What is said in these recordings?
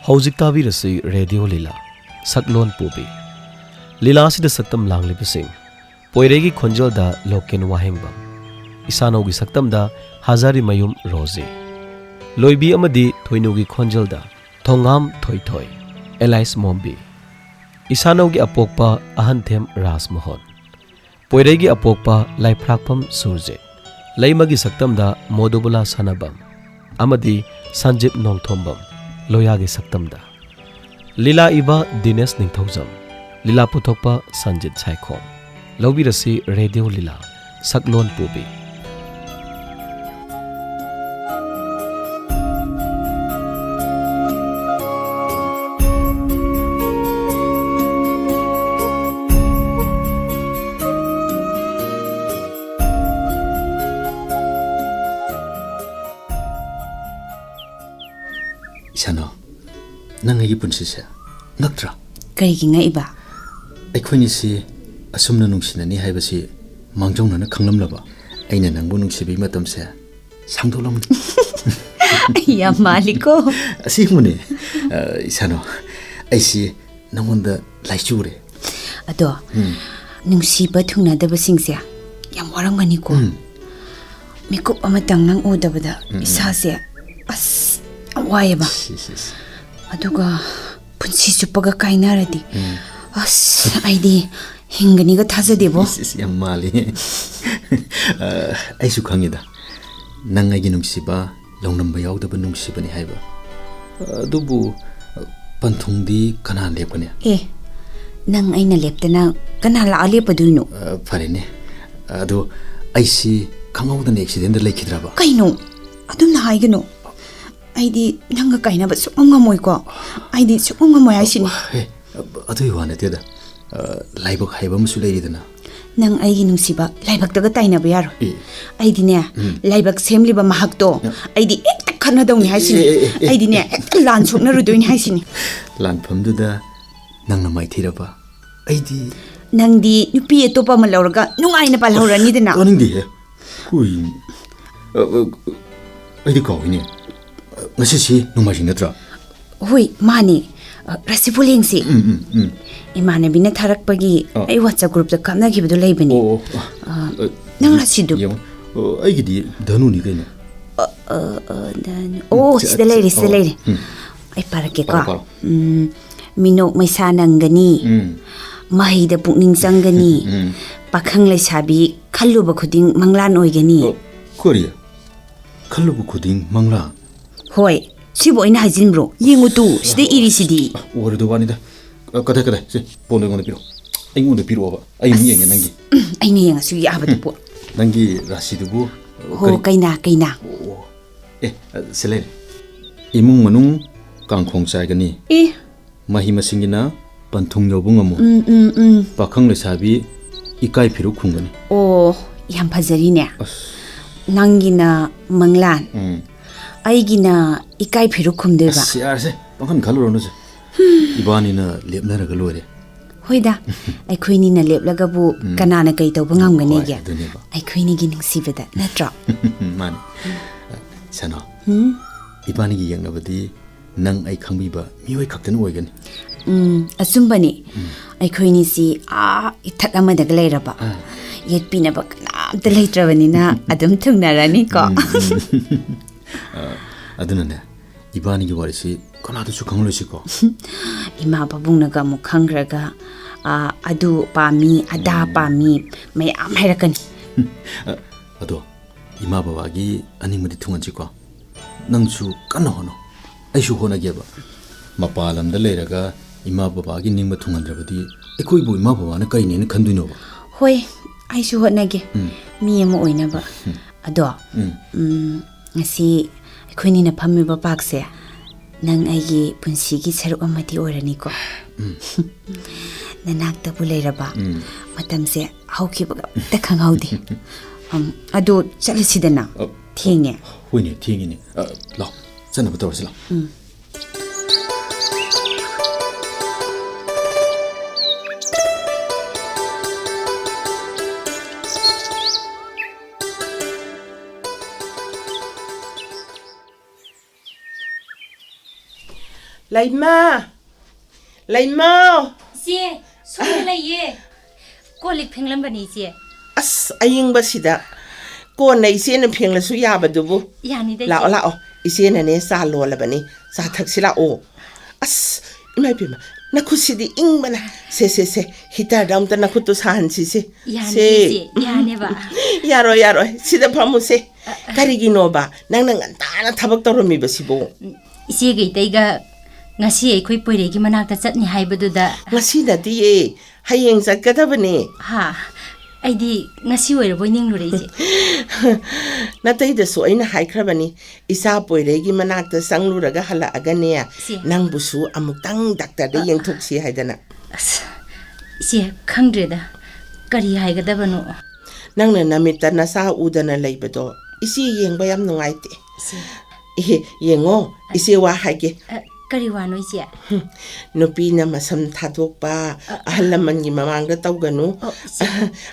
Hojik tabirasi radio lila saklon pubi lila asida saktam langlibasing poiregi khonjalda loken wahengbam isanogi saktamda hazari mayum rozi loibi amadi thoinugi khonjalda thongam thoithoi elais mombi isanogi apokpa ahanthem rasmohon poiregi apokpa laiprakpam surje laimagi saktamda modubula sanabam amadi sanjip nongthombam loyagi saktamda lila iba Dinesh Ningthaujam lila puthokpa Sanjit Saikhom lobirasi radio lila saklon pubi Isano, nangai punsisa, ngaktra. Karigi nga iba? Aikhoini si asumna nungsinani haibasi mangjongna khanglamlaba. Aina nangbu nungsibi matamse sangdolamni. Yam maliko. Asimune, Isano, aisi nangonda laichure. Ado, nungsiba thungnadabasingse yam waramganiko. Mikup amatang nang udabada isase as wayaba. Aduga punsi chupaga kainaradi. As aidi hinganiga thazadebo. Yam mali. Aisu khangida. Nangai nungsiba longnamba yaudaba nungsibani haiba. Adubu panthungdi kana lepkane. Nang aina leptana kana la lepaduino. Farene. Adu aisi khangawdan accident laikhidraba. Kaino? Adum na haigano. Aidi nanga kainaba sukungamoy ko. Aidi sukungamoy aisini. Adu iwana teda. Laibak haiba musu leidana. Nang aigi nungsiba laibak daga tainaba yaro. Aidi ne laibak semliba mahakto. Aidi ekta khanadawni haisini. Aidi ne ekta lan soknarudoini haisini. Lan phamduda nangna maithiraba. Aidi nangdi nupi etopa ma lauraga nungaina palhaurani dena. Oningdi he. Hui. Aidi kawini. Ngasisi nungmajing natra. Hui, mani. Rasipulingsi. Imanabina tharakpagi ai WhatsApp group da kamnagibadu leibani. Nang rasidu. Aigidi danu ni kaina. Sida leiri. Ai parake ko. Mino maisa nangani. Mahida pukning sangani. Pakhang leisabi khalluba khuding manglan oigani. Korea. Khalluba khuding manglan. Hoi, sibo ina hajinbro. Yengu tu, sida iri sidi. Warido wanida. Kada. Si, pono ngone piro. Ai ngone piro aba. Ai miyenga nangi. Ai miyenga sugi abadu po. Nangi rasidubu. Ho, kaina. Selene. Imung manung kangkhong saigani. Mahi masingina panthung yobungamu. Pakhang lesabi ikai phiru khungani. Yam phajari ne. Nangina manglan. Aigina ikai phiru khumdeba. Siarse, pakan khaluronu se. Ibani na lepnara galore. Hoida, aikhoini na leplaga bu kanana kai tawba ngamgani ge. Aikhoini gi ningsibada natra. Man. Sano. Ibani gi yangnabadi nang ai khangbiba mioi khaktan oigani. Asumbani. Aikhoini si ithat amadaga leiraba. Yetpinaba kanamta leitrabanina adum thungnarani ko. Adunane ibani gi warisi kanadu su khanglosi ko. Ima babungnaga mu khangraga adu pami ada pami mayam hairakani. Ado ima babagi animadi thunganji ko. Nangsu kana hono. Aisu hona geba. Mapalamda leiraga ima babagi ningma thungandrabadi ekoi bu ima babana kaini ne khanduino ba. Hoi, aisu honage. Mi ama oinaba. Ado. Ngasi aikoini na phammiba pakse nang aigi punsigi saruk amati orani ko. Nanakta bu leiraba. Matamse haukibaga ta khanghaudi. Ado chalisidana. Thienge. Hoine thienge. Lao. Sana batorasila. 라이마, 라이마. 제 손에 레이에 꼴릭 팽람바니 제 아스 아잉바시다. 꼬나 이제는 평라수 야바두부. 야니다 라오 라오. 이제는 내 살로라바니. 사탁시라오. 아스 이마이비마. 나쿠시디 잉바나. 세세세. 히타 다음다 나쿠도 사한시세. 야니 야네바 야로 시다 파무세. 가리기노바. 낭낭한 따나 타박 떨어미바시보. 이세게 이때가 ngasi akhoi poiregi manakta chatni haibaduda ngasi dati hayeng chakadabani ha aidi ngasi oiraboi ninglure je natai da so aina haikrabani isa poiregi manakta sangluraga hala agane nang busu amuktang doctor de yengthoksi haidana se khangdreda kari haigadabano nangna namita nasa udana leibado isi yengba yam nungaite yengo isi wa haige kari wano ise nupi na masam thadokpa ahalaman gi mamangda tawganu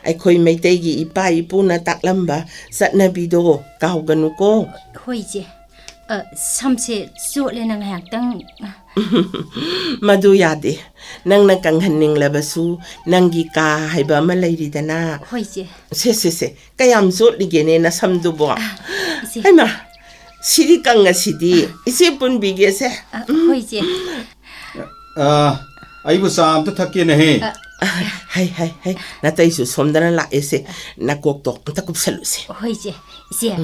aikhoi meitei gi ipa ipuna taklamba satnabido kauganu ko hoi je samse sole nang haktang madu yade nangna kanghanning labasu nangi ka haiba ma leiridana hoi je se kayam zo ligene na samdubo haima 시리 깡가 시디 이세 분 비게세 호이제 아이고 쌈도 탁기네 해 하이 나타 이수 솜다나 라에세 나곡도 딱굽살루세 호이제 이제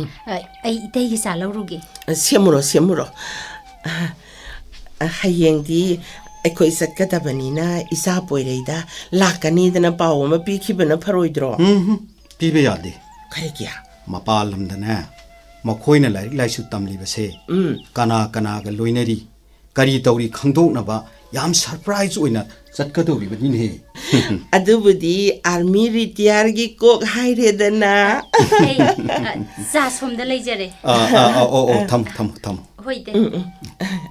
아이 이때기 살라우루게 세무로 하이eng디 에코이 삿가다바니나 이사 보이레이다 라카니드나 파오마 비키브나 파로이드로 비베야 돼 카레기야 마팔람다네 मखोइना like लाइसु तमलिबसे कना लोइनरी करी तौरी खंदोकनबा याम surprise ओइना चटकदौरिबनि हे अदुबुदी army retire गी Coke हाइरेदना जा सोमदा लेजरे थम होइदे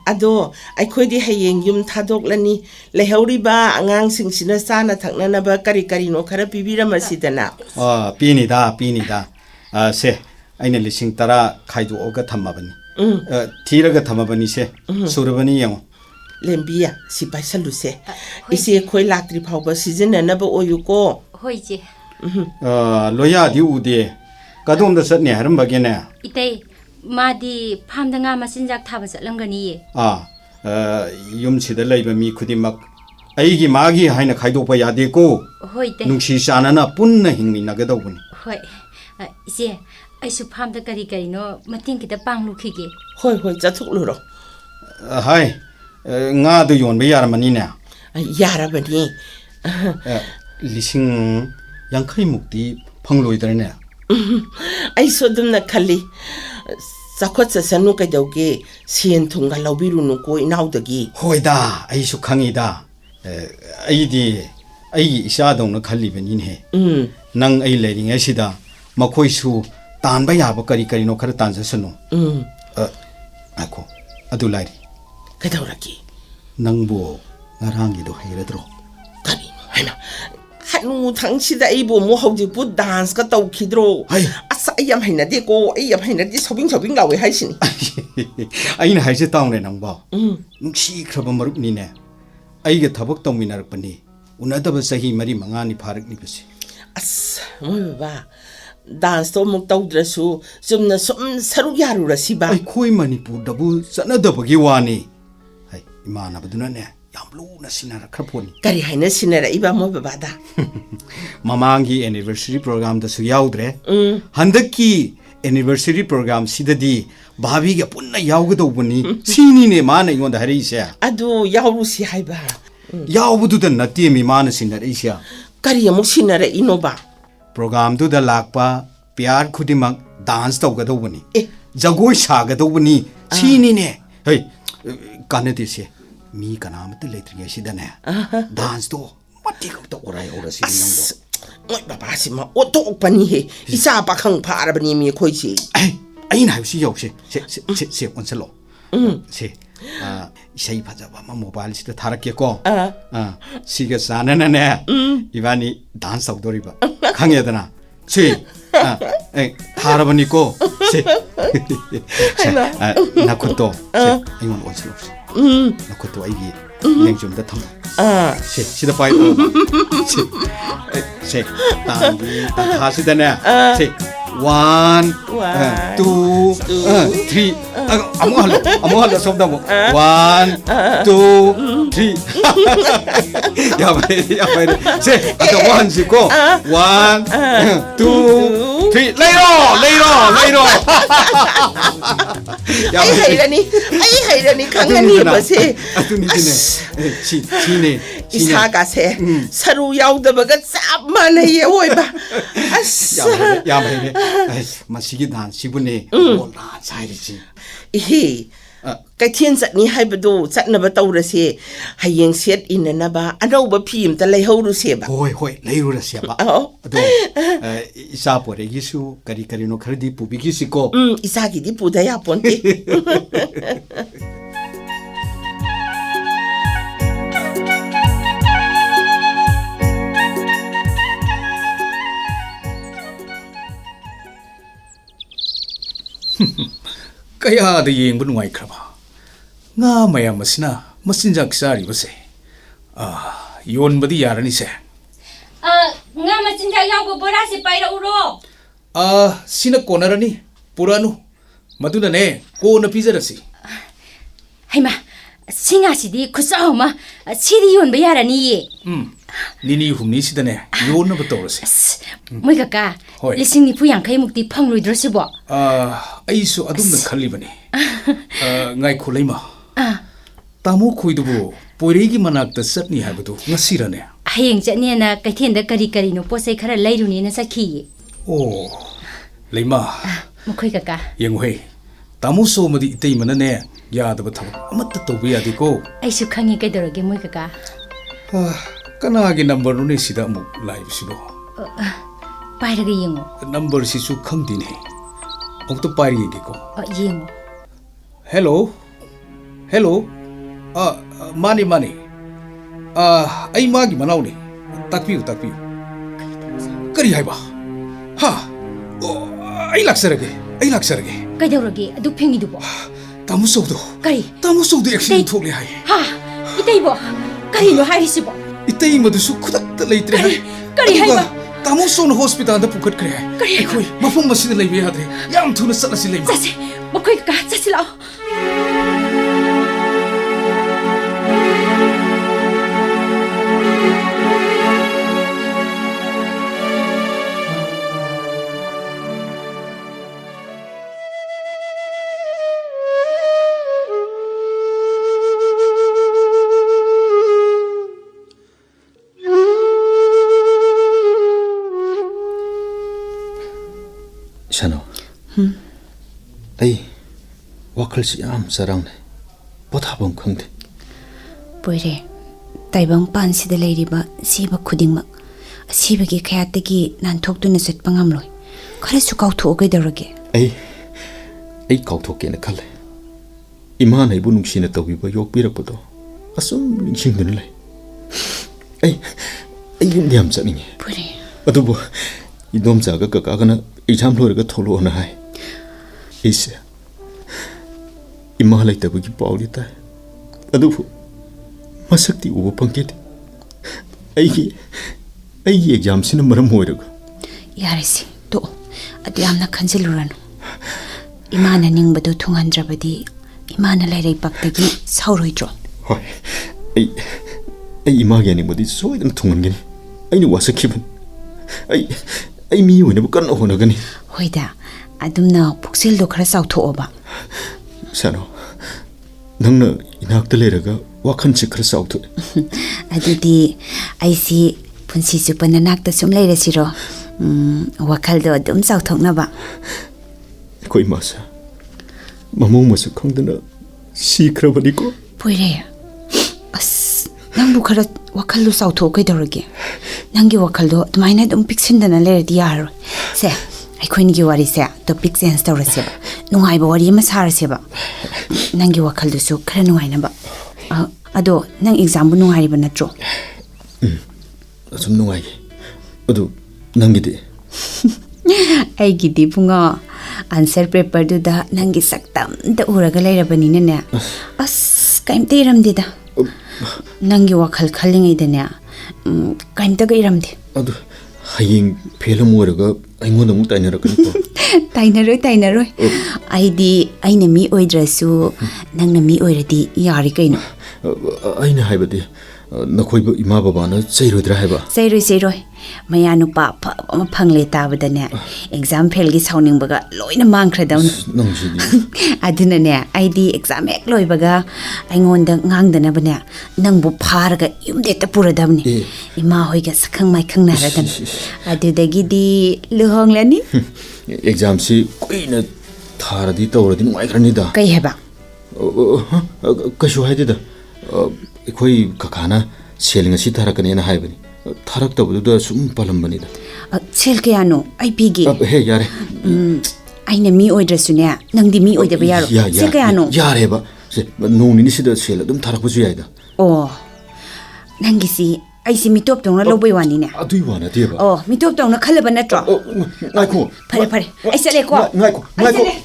अदो अखोइदी हयेंग yum थादोकलनी लेहौरिबा आंगांग सिंगसिना साना थकननबा करी no खरा पिबिरमसिदना पीनिदा से अने लिसिंग तरा खाइदोगा थम्मबनी थीरगा थम्मबनी से सुरबनी यंगो लेम्बिया सिपाइसलुसे इसे खोइ लात्रि फावबा सिजननबा ओयुको होइजे लोया दि उदे कदोंदा सटने हरमबगेने इतै मादी फामदा nga masinjak thaba chatlamgani ye yum sida leiba mi khudimak aigi magi haina khaidokpa yade ko hoite nungsi sanana punna hingmi nagadobuni hoi ise aisu फामदा करी नो मतिंग किता पांगलु खिगे होय जाथुकलुरो हाय nga do yonba yaramani ne yarabani लिसिंग यांखै मुक्ति फंगलोइदरने ai sodumna khali sakot sanu kaidauge sien thunga lawbirunu ko inaudagi होइदा आइसु खंगिदा आइदि आइ इसा दौन खल्लिबनि ने नंग आइ लेरिंग एसिदा मखोइसु तानबा याब करी नो खर तानजसनु आखो अदु लाइरि कदौरकी नंगबो ngarang gi do heiradro kani haina hanu thangsida ibo mo hauji pu dance ka tawkhidro asa ayam haina de ko ayam haina di sobing lawe haisini aina haise taune nangba nungsi khraba marup ni ne aiga thabak tawminar pani unadaba sahi mari mangani pharak ni basi as mo ba dance to muk tawdrasu sumna sum saru yaru rasiba ai khoi manipur dabu sanadaba gi wani hai imana baduna ne yamlu na sinara khaponi kari haina sinara iba mo babada mamangi anniversary program da su yaudre handaki anniversary program sidadi bhabi ga punna yaugdo buni sini ne mana yonda hari se adu yauru si haiba yaubudu da nati mi mana sinara isya kari amuk sinara inoba program du da lakpa pyar khudimak dance tawgado buni jagoi sagado buni sini ne hey kanati se mi kanamत लेत्रिगे सिदने dance तो मति कब ओराय ओरसि नंगो ओइ बाबा सिमा ओतो पनि हे इसा पाखंग फारबनि मी खोइसि ai na हाउसि यौसे से ओनसलो से इसै फजबा म मोबाइल सिदा थारके को सिगा सानना ने इबानी डांस औदोरिबा खंगेदना से थारबनि को से नाकुतो से आइमन ओनसलो ꯅꯈꯨꯠꯇꯣ ꯑꯩꯒꯤ ꯂꯦꯡꯖꯨꯝꯗ ꯊꯝꯃꯨ ꯁꯤ ꯁꯤꯗ ꯄꯥꯏꯔꯣ ꯁꯤ ꯇꯥꯡꯒꯤ ꯇꯥꯡꯈꯥꯁꯤꯗꯅꯦ ꯁꯤ 1 2 3 ꯑꯃꯨꯛ ꯍꯜꯂꯣ ꯁꯣꯝꯗ ꯑꯃꯨꯛ 1 2 3 ꯌꯥꯝ ꯁꯤ ꯑꯃꯨꯛ ꯍꯟꯁꯤꯀꯣ 1 2 3 ꯂꯩꯔꯣ ꯑꯩ ꯍꯩꯔꯅꯤ ꯈꯪꯒꯅꯤꯕꯁꯦ ꯑꯗꯨꯅꯤꯗꯤꯅꯦ 시네 이사가세 서로 야우다바가 짭만해 오이바 아싸 야마이네 마시기 난 시분에 몰라 사이리지 이히 kaithien chatni haibado chatnaba tawrase hayeng set inanaba anauba phim ta leihuru seba hoi leirura seba ado isa pore gisu kari no khardi pubi gisiko isa gi di puda ya ponte kaya da yengbu nuai kraba nga mayam masina masinjak sari base yon badi yarani se nga masinjak yaw bora se paira uro sina konarani puranu maduna ne ko na pizarasi haima singa sidi khusahuma sidi yon ba yarani ye nini humni sidane yon na batawrase moi kaka lising ni pu yang mukti phangloi drosibo aisu adumna khalibani ngai khulaima tamu khoidubu poiregi manakta satni habadu ngasirane hayeng chane na kaithenda kari no posai khara lairuni na sakhi oh leima mokhoi kaka yenghoi tamu so madi itei manane yadaba thab amatta tobi yadiko aisu khangi kedoroge moi kaka kanagi number no ne sida mu live sibo pairaga yengo number sisu khangdine auto pairi yengiko yengo hello mani ai magi manauni takpiu kari haiba ha ai laksarage kaidoroge adu phengi dubo tamu sodo kari accident thokle hai ha itaibo kari no hairisibo itei madusu khudak leitre hai kari haiba tamu son hospital da pukhat kare hai koi mafum masida leibe yadre yam thuna salasi leiba sase mokhoi ka chasilao Shano. Ay, wakal si am sarang ne. Pothabong khangde. Poire, taibang pan sida leiriba siba khudingmak. Siba gi khayatagi nanthokduna setpang amloi. Khare su kauthoge dorage. Ay kauthoke na khale. Ima nay bu nungsina tawiba yokpirakpado. Asum ningsingdun lai. Ay yum yam chaninge. Poire. Adubo idom chaga kakagana exam loiraga tholo na hai. Ise ima laitabugi pauli ta. Adubo masakti ubo pangketi. Aigi exam sina maram hoiraga. Yarisi to adu yamna khanjiluranu. Imana ningbadu thungandrabadi imana lairai paktagi sauroidro. Hoi. Ay ima gani modi soidan thungangeni. Ainu wasakhiban. Ay mi hoina bu kan honagani. Hoida adumna puksil do khara sauthoba. Sano. Nangna inakta leraga wakhan chi khara sautho. Adudi aisi punsi supana nakta sum leirasiro. Wakal do adum sauthoknaba. Koi masa. Mamong masu khangdana sikrabani ko. Poire. As nang bu khara wakal do sauthokai dorage. Nangi wakal do admaina dum piksindana lerdi yaro. Se aikoini gi wari se topic sense tawraseba. Nungai ba wari ma saraseba. Nangi wakal do su khara nungai na ba. Ado nang exam bu nungai ba natro. Asum nungai. Ado nangi de. Ai gidi bunga answer paper du da nangi saktam da uraga lairabani ne as ꯀꯩꯝꯇ ꯏꯔꯝꯗꯦꯗ ꯅꯪꯒꯤ ꯋꯥꯈꯜ ꯈꯜꯂꯤꯉꯩꯗꯅꯦ ꯀꯩꯝꯇꯒ ꯏꯔꯝꯗꯦ ꯑꯗꯨ ꯍꯌꯦꯡ fail ꯑꯃ ꯑꯣꯏꯔꯒ ꯑꯩꯉꯣꯟꯗ ꯑꯃꯨꯛ ꯇꯥꯏꯅꯔꯛꯀꯅꯤꯀꯣ ꯇꯥꯏꯅꯔꯣꯏ ꯑꯩꯗꯤ ꯑꯩꯅ ꯃꯤ ꯑꯣꯏꯗ꯭ꯔꯁꯨ ꯅꯪꯅ ꯃꯤ ꯑꯣꯏꯔꯗꯤ ꯌꯥꯔꯤ ꯀꯩꯅꯣ ꯑꯩꯅ ꯍꯥꯏꯕꯗꯤ ꯅꯈꯣꯏꯕꯨ ꯏꯃꯥ ꯕꯕꯥꯅ ꯆꯩꯔꯣꯏꯗ꯭ꯔꯥ ꯍꯥꯏꯕ ꯆꯩꯔꯣꯏ ꯃꯌꯥ ꯅꯨꯄꯥ ꯑꯐꯕ ꯑꯃ ꯐꯪꯂꯦ ꯇꯥꯕꯗꯅꯦ ꯑꯦꯛꯖꯥꯝ ꯐꯦꯜꯒꯤ ꯁꯥꯎꯅꯤꯡꯕꯒ ꯂꯣꯏꯅ ꯃꯥꯡꯈ꯭ꯔꯗꯧꯅꯤ ꯅꯪꯁꯤꯗꯤ ꯑꯗꯨꯅꯅꯦ ꯑꯩꯗꯤ ꯑꯦꯛꯖꯥꯝ ꯍꯦꯛ ꯂꯣꯏꯕꯒ ꯑꯩꯉꯣꯟꯗ ꯉꯥꯡꯗꯅꯕꯅꯦ ꯅꯪꯕꯨ ꯐꯥꯔꯒ ꯌꯨꯝꯗ ꯄꯨꯔꯗꯕꯅꯤ ꯏꯃꯥ ꯍꯣꯏꯒ ꯁꯛꯈꯪ ꯃꯥꯏꯈꯪꯅꯔꯗꯅ ꯑꯗꯨꯗꯒꯤꯗꯤ ꯂꯨꯍꯣꯡꯂꯅꯤ ꯑꯦꯛꯖꯥꯝꯁꯤ ꯀꯨꯏꯅ ꯊꯥꯔꯗꯤ ꯇꯧꯔꯗꯤ ꯅꯨꯡꯉꯥꯏꯈ꯭ꯔꯅꯤꯗ ꯀꯩ ꯍꯥꯏꯕ ꯀꯩꯁꯨ ꯍꯥꯏꯗꯦꯗ ꯑꯩꯈꯣꯏ ꯀꯀꯥꯅ ꯁꯦꯜ ꯉꯁꯤ ꯊꯥꯔꯛꯀꯅꯦꯅ ꯍꯥꯏꯕꯅꯤ ꯊꯥꯔꯛꯇꯕꯗꯨꯗ ꯁꯨꯝ ꯄꯥꯜꯂꯝꯕꯅꯤꯗ ꯁꯦꯜ ꯀꯌꯥꯅꯣ ꯑꯩ ꯄꯤꯒꯦ ꯍꯦ ꯌꯥꯔꯦ ꯑꯩꯅ ꯃꯤ ꯑꯣꯏꯗ꯭ꯔꯁꯨꯅꯦ ꯅꯪꯗꯤ ꯃꯤ ꯑꯣꯏꯗꯕ ꯌꯥꯔꯣꯏ ꯁꯦꯜ ꯀꯌꯥꯅꯣ ꯌꯥꯔꯦꯕ ꯅꯣꯡ ꯅꯤꯅꯤꯁꯤꯗ ꯁꯦꯜ ꯑꯗꯨꯝ ꯊꯥꯔꯛꯄꯁꯨ ꯌꯥꯏꯗ ꯑꯣ ꯅꯪꯒꯤꯁꯤ ꯑꯩꯁꯤ ꯃꯤꯇꯣꯞꯇꯧꯅ ꯂꯧꯕꯩ ꯋꯥꯅꯤꯅꯦ ꯑꯗꯨꯏ ꯋꯥ ꯅꯠꯇꯦꯕ ꯑꯣ ꯃꯤꯇꯣꯞꯇꯧꯅ ꯈꯜꯂꯕ ꯅꯠꯇ꯭ꯔꯣ ꯉꯥꯏꯈꯣ ꯐꯔꯦ ꯑꯩ ꯆꯠꯂꯦꯀꯣ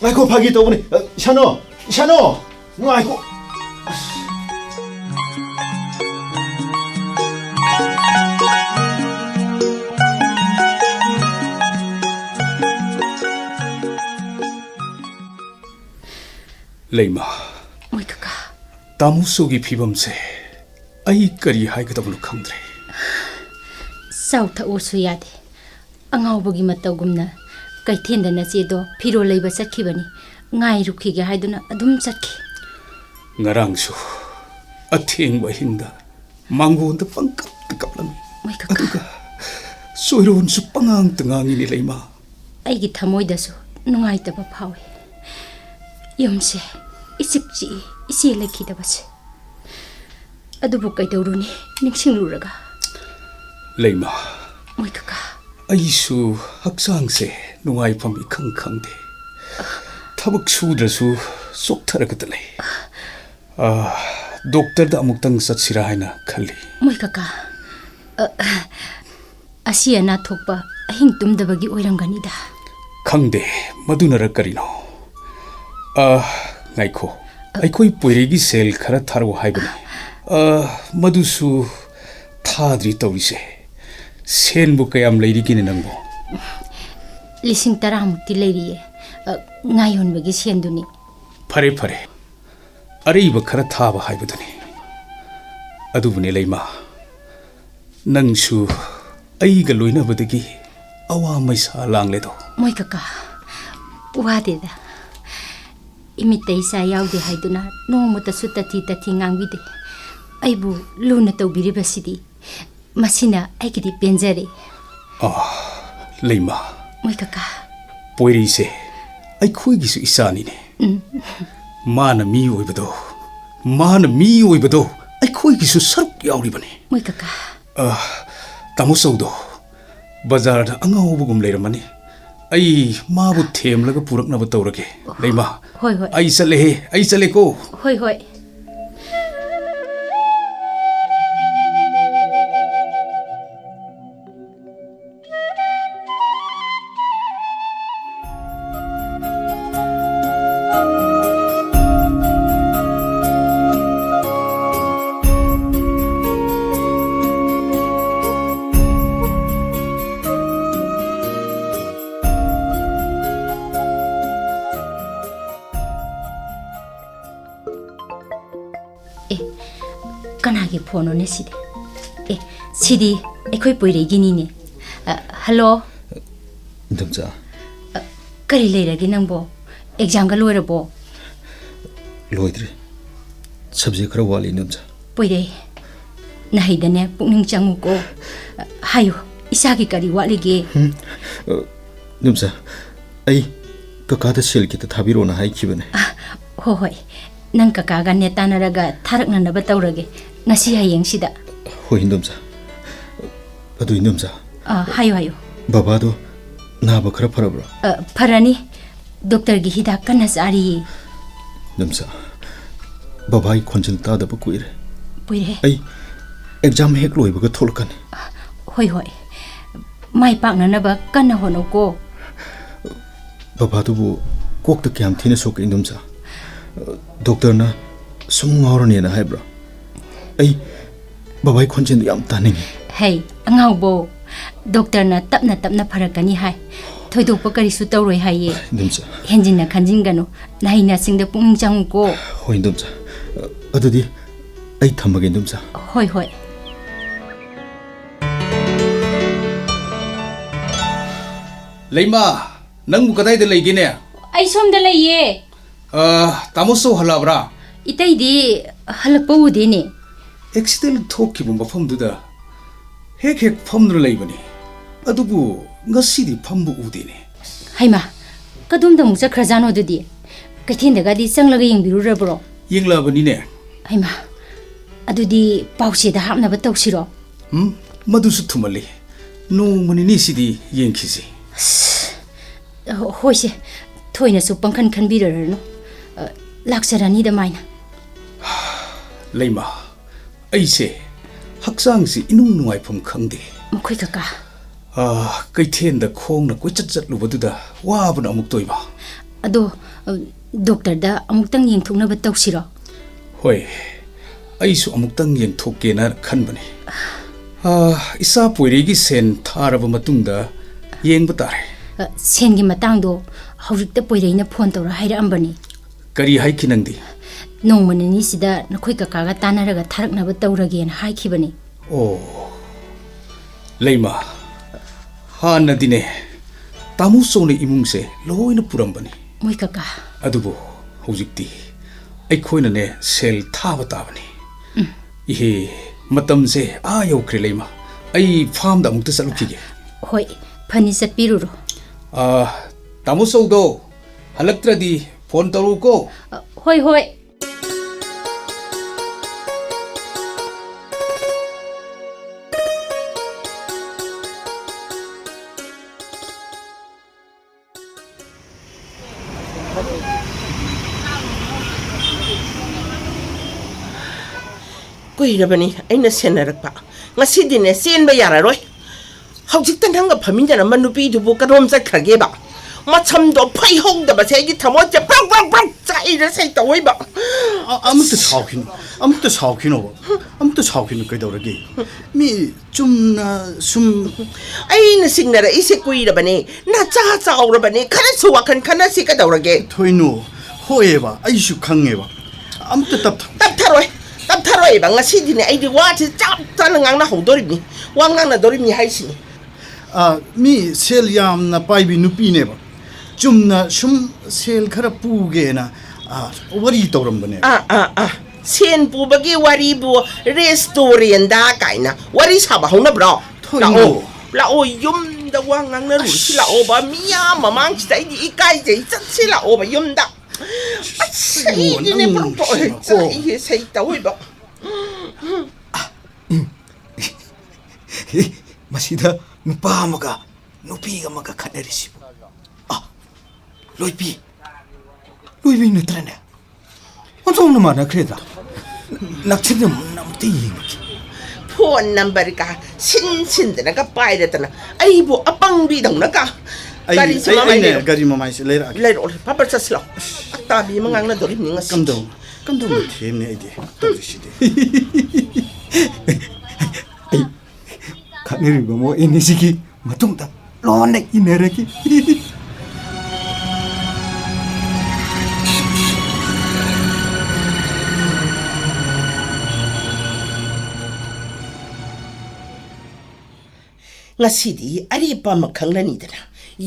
ꯉꯥꯏꯈꯣ ꯐꯥꯒꯤ ꯇꯧꯕꯅꯤ ꯏꯁꯥꯅꯣ ꯉꯥꯏꯈꯣ ꯂꯩꯃ ꯃꯣꯏ ꯀꯀꯥ ꯇꯥꯃꯨꯁꯨꯒꯤ ꯐꯤꯕꯝꯁꯦ ꯑꯩ ꯀꯔꯤ ꯍꯥꯏꯒꯗꯕꯅꯣ ꯈꯪꯗ꯭ꯔꯦ ꯆꯥꯎꯊꯛꯎꯁꯨ ꯌꯥꯗꯦ ꯑꯉꯥꯎꯕꯒꯤ ꯃꯇꯧꯒꯨꯝꯅ ꯀꯩꯊꯦꯜꯗ ꯅꯆꯦꯗꯣ ꯐꯤꯔꯣꯜ ꯂꯩꯕ ꯆꯠꯈꯤꯕꯅꯤ ꯉꯥꯏꯔꯨꯈꯤꯒꯦ ꯍꯥꯏꯗꯨꯅ ꯑꯗꯨꯝ ꯆꯠꯈꯤ ꯉꯔꯥꯡꯁꯨ ꯑꯊꯦꯡꯕ ꯑꯍꯤꯡꯗ ꯃꯥꯡꯒꯣꯟꯗ ꯄꯪꯀꯞꯇ ꯀꯞꯂꯝꯃꯤ ꯃꯣꯏ ꯀꯀꯥ ꯑꯗꯨꯒ ꯆꯣꯏꯔꯣꯟꯁꯨ ꯄꯉꯥꯡꯇ ꯉꯥꯡꯉꯤꯅꯤ ꯂꯩꯃ ꯑꯩꯒꯤ ꯊꯃꯣꯏꯗꯁꯨ ꯅꯨꯡꯉꯥꯏꯇꯕ ꯐꯥꯎꯏ ꯌꯨꯝꯁꯦ ꯏꯆꯤꯛ ꯆꯤꯛꯏ ꯏꯆꯦ ꯂꯩꯈꯤꯗꯕꯁꯦ ꯑꯗꯨꯕꯨ ꯀꯩꯗꯧꯔꯨꯅꯤ ꯅꯤꯡꯁꯤꯡꯂꯨꯔꯒ ꯂꯩꯃ ꯃꯣꯏ ꯀꯀꯥ ꯑꯩꯁꯨ ꯍꯛꯆꯥꯡꯁꯦ ꯅꯨꯡꯉꯥꯏꯐꯝ ꯏꯈꯪ ꯈꯪꯗꯦ ꯊꯕꯛ ꯁꯨꯗ꯭ꯔꯁꯨ ꯆꯣꯛꯊꯔꯒꯇ ꯂꯩ ꯗꯣꯛꯇꯔꯗ ꯑꯃꯨꯛꯇꯪ ꯆꯠꯁꯤꯔꯥ ꯍꯥꯏꯅ ꯈꯜꯂꯤ ꯃꯣꯏ ꯀꯀꯥ ꯑꯁꯤ ꯑꯅꯥ ꯊꯣꯛꯄ ꯑꯍꯤꯡ ꯇꯨꯝꯗꯕꯒꯤ ꯑꯣꯏꯔꯝꯒꯅꯤꯗ ꯈꯪꯗꯦ ꯃꯗꯨꯅꯔ ꯀꯔꯤꯅꯣ ꯉꯥꯏꯈꯣ ꯑꯩꯈꯣꯏ ꯄꯣꯏꯔꯩꯒꯤ ꯁꯦꯜ ꯈꯔ ꯊꯥꯔꯛꯑꯣ ꯍꯥꯏꯕꯅꯤ ꯃꯗꯨꯁꯨ ꯊꯥꯗ꯭ꯔꯤ ꯇꯧꯔꯤꯁꯦ ꯁꯦꯟꯕꯨ ꯀꯌꯥꯝ ꯂꯩꯔꯤꯒꯦꯅꯦ ꯅꯪꯕꯨ 10,000ꯃꯨꯛꯇꯤ ꯂꯩꯔꯤꯌꯦ ꯉꯥ ꯌꯣꯟꯕꯒꯤ ꯁꯦꯟꯗꯨꯅꯤ ꯐꯔꯦ ꯑꯔꯩꯕ ꯈꯔ ꯊꯥꯕ ꯍꯥꯏꯕꯗꯨꯅꯤ ꯑꯗꯨꯕꯨꯅꯦ ꯂꯩꯃ ꯅꯪꯁꯨ ꯑꯩꯒ ꯂꯣꯏꯅꯕꯗꯒꯤ ꯑꯋꯥ ꯃꯩꯁꯥ ꯂꯥꯡꯂꯦꯗꯣ ꯃꯣꯏ ꯀꯀꯥ ꯋꯥꯗꯦꯗ ꯏꯃꯤꯠꯇ ꯏꯆꯥ ꯌꯥꯎꯗꯦ ꯍꯥꯏꯗꯨꯅ ꯅꯣꯡꯃꯇꯁꯨ ꯇꯊꯤ ꯉꯥꯡꯕꯤꯗꯦ ꯑꯩꯕꯨ ꯂꯨꯅ ꯇꯧꯕꯤꯔꯤꯕꯁꯤꯗꯤ ꯃꯁꯤꯅ ꯑꯩꯒꯤꯗꯤ ꯄꯦꯟꯖꯔꯦ ꯂꯩꯃ ꯃꯣꯏ ꯀꯀꯥ ꯄꯣꯏꯔꯩꯁꯦ ꯑꯩꯈꯣꯏꯒꯤꯁꯨ ꯏꯆꯥꯅꯤꯅꯦ ꯃꯥꯅ ꯃꯤ ꯑꯣꯏꯕꯗꯣ ꯑꯩꯈꯣꯏꯒꯤꯁꯨ ꯁꯔꯨꯛ ꯌꯥꯎꯔꯤꯕꯅꯤ ꯃꯣꯏ ꯀꯀꯥ ꯇꯥꯃꯣꯆꯧꯗꯣ ꯕꯖꯥꯔꯗ ꯑꯉꯥꯎꯕꯒꯨꯝ ꯂꯩꯔꯝꯃꯅꯤ ꯑꯩ ꯃꯥꯕꯨ ꯊꯦꯝꯂꯒ ꯄꯨꯔꯛꯅꯕ ꯇꯧꯔꯒꯦ ꯂꯩꯃ ꯍꯣꯏ ꯑꯩ ꯆꯠꯂꯦꯀꯣ ꯍꯣꯏ कनागी फोन सिदी अखोई पोइरेगिनी हेलो इंदमचा करी लेरगे नंबो एग्जाम का लोइरबो लोइद्रे सब्जेक्ट खरा वाली इंदमचा पोइरे नाहिदने पुनिंग चंगुको हायो इसागी करी वालीगे इंदमचा आई ककादा सेल की थाबिरोना हाइखिबने हो होय नंग ककागा नेतानरगा थारकननबा तौरगे ngasi hayeng sida hoi indomza adu indomza hayo baba do na ba khara farabra farani doctor gi hidak kana sari indomza baba I khonjil ta da ba kuire puire ai exam hek loi ba ga tholkan hoi mai pak na ba kana hono ko baba do bu kok ta kyam thine sok indomza doctor na ꯁꯨꯝ ꯉꯥꯎꯔꯅꯦꯅ ꯍꯥꯏꯕ꯭ꯔꯥ ꯑꯩ ꯕꯕꯥꯏ ꯈꯣꯟꯖꯦꯜꯗꯨ ꯌꯥꯝ ꯇꯥꯅꯤꯡꯉꯤ ꯍꯩ ꯑꯉꯥꯎꯕꯣ ꯗꯣꯛꯇꯔꯅ ꯇꯞꯅ ꯇꯞꯅ ꯐꯔꯛꯀꯅꯤ ꯍꯥꯏ ꯊꯣꯏꯗꯣꯛꯄ ꯀꯔꯤꯁꯨ ꯇꯧꯔꯣꯏ ꯍꯥꯏꯌꯦ ꯏꯟꯗꯣꯝꯆꯥ ꯍꯦꯟꯖꯤꯟꯅ ꯈꯟꯖꯤꯟꯒꯅꯨ ꯅꯍꯩ ꯅꯁꯤꯡꯗ ꯄꯨꯛꯅꯤꯡ ꯆꯪꯉꯨꯀꯣ ꯍꯣꯏ ꯏꯟꯗꯣꯝꯆꯥ ꯑꯗꯨꯗꯤ ꯑꯩ ꯊꯝꯃꯒꯦ ꯏꯟꯗꯣꯝꯆꯥ ꯍꯣꯏ ꯍꯣꯏ ꯂꯩꯃ ꯅꯪꯕꯨ ꯀꯗꯥꯏꯗ ꯂꯩꯒꯦꯅꯦ ꯑꯩ ꯁꯣꯝꯗ ꯂꯩꯌꯦ ꯇꯥꯃꯣꯁꯨ ꯍꯜꯂꯛꯑꯕ꯭ꯔꯥ 이따이디 할락보 우디니 액시델 토키부 마펌두다 핵핵 펌누를 레이버니 아두부 ngasi디 펌부 우디니 하이마 까둠다 묵자 크라자노드디 그틴데가디 쌍라가 잉비루라브로 잉라버니네 하이마 아두디 바우시다 합나바 떡시로 마두수 투말리 노무니니시디 잉키지 호시 토이나수 뻥칸 칸비르르노 락사라니다 마이나 레이마 아이세 학상시 이농 누아이품 캉데 뭐코이 가까 그이텐다 콩나 꼬쯧쯧루버두다 와브나 아묵도이마 아도 독터다 아묵땅 잉툭나바 떡시로 호이 아이수 아묵땅 잉톡게나 칸버니 이사 보이레기 센 타라바 마뚱다 ꯌꯦꯡꯕ ꯇꯥꯔꯦ ꯁꯦꯟꯒꯤ ꯃꯇꯥꯡꯗꯣ ꯍꯧꯖꯤꯛꯇ ꯄꯣꯏꯔꯩꯅ ꯐꯣꯟ ꯇꯧꯔ ꯍꯥꯏꯔꯛꯑꯝꯕꯅꯤ ꯀꯔꯤ ꯍꯥꯏꯈꯤ ꯅꯪꯗꯤ ꯅꯣꯡꯃ ꯅꯤꯅꯤꯁꯤꯗ ꯅꯈꯣꯏ ꯀꯀꯥꯒ ꯇꯥꯟꯅꯔꯒ ꯊꯥꯔꯛꯅꯕ ꯇꯧꯔꯒꯦꯅ ꯍꯥꯏꯈꯤꯕꯅꯤ ꯑꯣ ꯂꯩꯃ ꯍꯥꯟꯅꯗꯤꯅꯦ ꯇꯥꯃꯨꯆꯧꯅ ꯏꯃꯨꯡꯁꯦ ꯂꯣꯏꯅ ꯄꯨꯔꯝꯕꯅꯤ ꯃꯣꯏ ꯀꯀꯥ ꯑꯗꯨꯕꯨ ꯍꯧꯖꯤꯛꯇꯤ ꯑꯩꯈꯣꯏꯅꯅꯦ ꯁꯦꯜ ꯊꯥꯕ ꯇꯥꯕꯅꯤ ꯏꯍꯦ ꯃꯇꯝꯁꯦ ꯌꯧꯈ꯭ꯔꯦ ꯂꯩꯃ ꯑꯩ ꯐꯥꯝꯗ ꯑꯃꯨꯛꯇ ꯆꯠꯂꯨꯈꯤꯒꯦ ꯍꯣꯏ ꯐꯅꯤ ꯆꯠꯄꯤꯔꯨꯔꯣ ꯇꯥꯃꯨꯆꯧꯗꯣ ꯍꯜꯂꯛꯇ꯭ꯔꯗꯤ ꯐꯣꯟ ꯇꯧꯔꯛꯎꯀꯣ ꯍꯣꯏ ꯍꯣꯏ ꯀꯨꯏꯔꯕꯅꯤ ꯑꯩꯅ ꯁꯦꯟꯅꯔꯛꯄ ꯉꯁꯤꯗꯤꯅꯦ ꯆꯦꯟꯕ ꯌꯥꯔꯔꯣꯏ ꯍꯧꯖꯤꯛꯇ ꯅꯪꯒ ꯐꯝꯃꯤꯟꯅꯔꯝꯕ ꯅꯨꯄꯤꯗꯨꯕꯨ ꯀꯔꯣꯝ ꯆꯠꯈ꯭ꯔꯒꯦꯕ ꯃꯁꯝꯗꯣ ꯐꯩꯍꯧꯗꯕꯁꯦ ꯑꯩꯒꯤ ꯊꯃꯣꯏꯁꯦ ꯄ꯭ꯔꯛ ꯄ꯭ꯔꯛ ꯄ꯭ꯔꯛ ꯆꯥꯏꯔ ꯁꯩ ꯇꯧꯏꯕ ꯑꯃꯨꯛꯇ ꯁꯥꯎꯈꯤꯅꯣꯕ ꯑꯃꯨꯛꯇ ꯁꯥꯎꯈꯤꯅꯣ ꯀꯩꯗꯧꯔꯒꯦ ꯃꯤ ꯆꯨꯝꯅ ꯁꯨꯝ ꯑꯩꯅ ꯁꯤꯡꯅꯔꯛꯏꯁꯦ ꯀꯨꯏꯔꯕꯅꯤ ꯅꯆꯥ ꯆꯥꯎꯔꯕꯅꯤ ꯈꯔꯁꯨ ꯋꯥꯈꯜ ꯈꯟꯅꯁꯤ ꯀꯩꯗꯧꯔꯒꯦ ꯊꯣꯏꯅꯣ ꯍꯣꯏꯑꯦꯕ ꯑꯩꯁꯨ ꯈꯪꯉꯦꯕ ꯑꯃꯨꯛꯇ ꯇꯞꯊꯔꯣꯏꯕ ꯉꯁꯤꯗꯤꯅꯦ ꯑꯩꯗꯤ ꯋꯥꯁꯤ ꯆꯞ ꯆꯥꯅ ꯉꯥꯡꯅꯍꯧꯗꯣꯔꯤꯕꯅꯤ ꯋꯥ ꯉꯥꯡꯅꯗꯣꯔꯤꯕꯅꯤ ꯍꯥꯏꯁꯤꯅꯤ ꯃꯤ ꯁꯦꯜ ꯌꯥꯝꯅ ꯄꯥꯏꯕꯤ ꯅꯨꯄꯤꯅꯦꯕ ꯆꯨꯝꯅ ꯁꯨꯝ ꯁꯦꯜ ꯈꯔ ꯄꯨꯒꯦꯅ ꯋꯥꯔꯤ ꯇꯧꯔꯝꯕꯅꯦ ꯁꯦꯟ ꯄꯨꯕꯒꯤ ꯋꯥꯔꯤꯕꯨ ꯔꯦꯁꯇꯨꯔꯦꯟꯗ ꯀꯥꯏꯅ ꯋꯥꯔꯤ ꯁꯥꯕ ꯍꯧꯅꯕ꯭ꯔꯣ ꯂꯥꯛꯑꯣ ꯌꯨꯝꯗ ꯋꯥ ꯉꯥꯡꯅꯔꯨꯁꯤ ꯂꯥꯛꯑꯣꯕ ꯃꯤꯌꯥꯝ ꯃꯃꯥꯡꯁꯤꯗ ꯑꯩꯗꯤ ꯏꯀꯥꯏꯖꯩ ꯆꯠꯁꯤ ꯂꯥꯛꯑꯣꯕ ꯌꯨꯝꯗ ꯑꯩꯗꯤꯅꯦ ꯆꯥꯏꯍꯦ ꯁꯩ ꯇꯧꯏꯕ ꯃꯁꯤꯗ ꯅꯨꯄꯥ ꯑꯃꯒ ꯅꯨꯄꯤ ꯑꯃꯒ ꯈꯠꯅꯔꯤꯁꯤꯕꯨ ꯂꯣꯏꯕꯤ ꯅꯠꯇ꯭ꯔꯅꯦ ꯑꯣꯟꯊꯣꯛꯅ ꯃꯥꯟꯅꯈ꯭ꯔꯦꯗ ꯅꯛꯁꯤꯟꯅ ꯃꯨꯟꯅ ꯑꯃꯨꯛꯇ ꯌꯦꯡꯉꯨꯈꯤ ꯐꯣꯟ ꯅꯝꯕꯔꯒ ꯁꯤꯟꯗꯅꯒ ꯄꯥꯏꯔꯗꯅ ꯑꯩꯕꯨ ꯑꯄꯪꯕꯤꯗꯧꯅꯒ ꯑꯩꯅ ꯒꯥꯔꯤ ꯃꯃꯥꯏꯁꯦ ꯂꯩꯔꯛꯑꯣ ꯐꯕ ꯆꯠꯁꯤ ꯂꯥꯛꯑꯣ ꯑꯇꯥꯕꯤ ꯑꯃ ꯉꯥꯡꯅꯗꯣꯔꯤꯕꯅꯤ ꯉꯁꯤ ꯀꯝꯗꯧꯅ ꯊꯦꯝꯅꯦ ꯑꯩꯗꯤ ꯇꯧꯔꯤꯁꯤꯗꯤ ꯑꯩ ꯈꯠꯅꯔꯤꯕ ꯃꯣꯏ ꯑꯅꯤꯁꯤꯒꯤ ꯃꯇꯨꯡꯗ ꯂꯣꯟꯅ ꯏꯟꯅꯔꯒꯦ ꯉꯁꯤꯗꯤ ꯑꯔꯦꯞꯄ ꯑꯃ ꯈꯪꯂꯅꯤꯗꯅ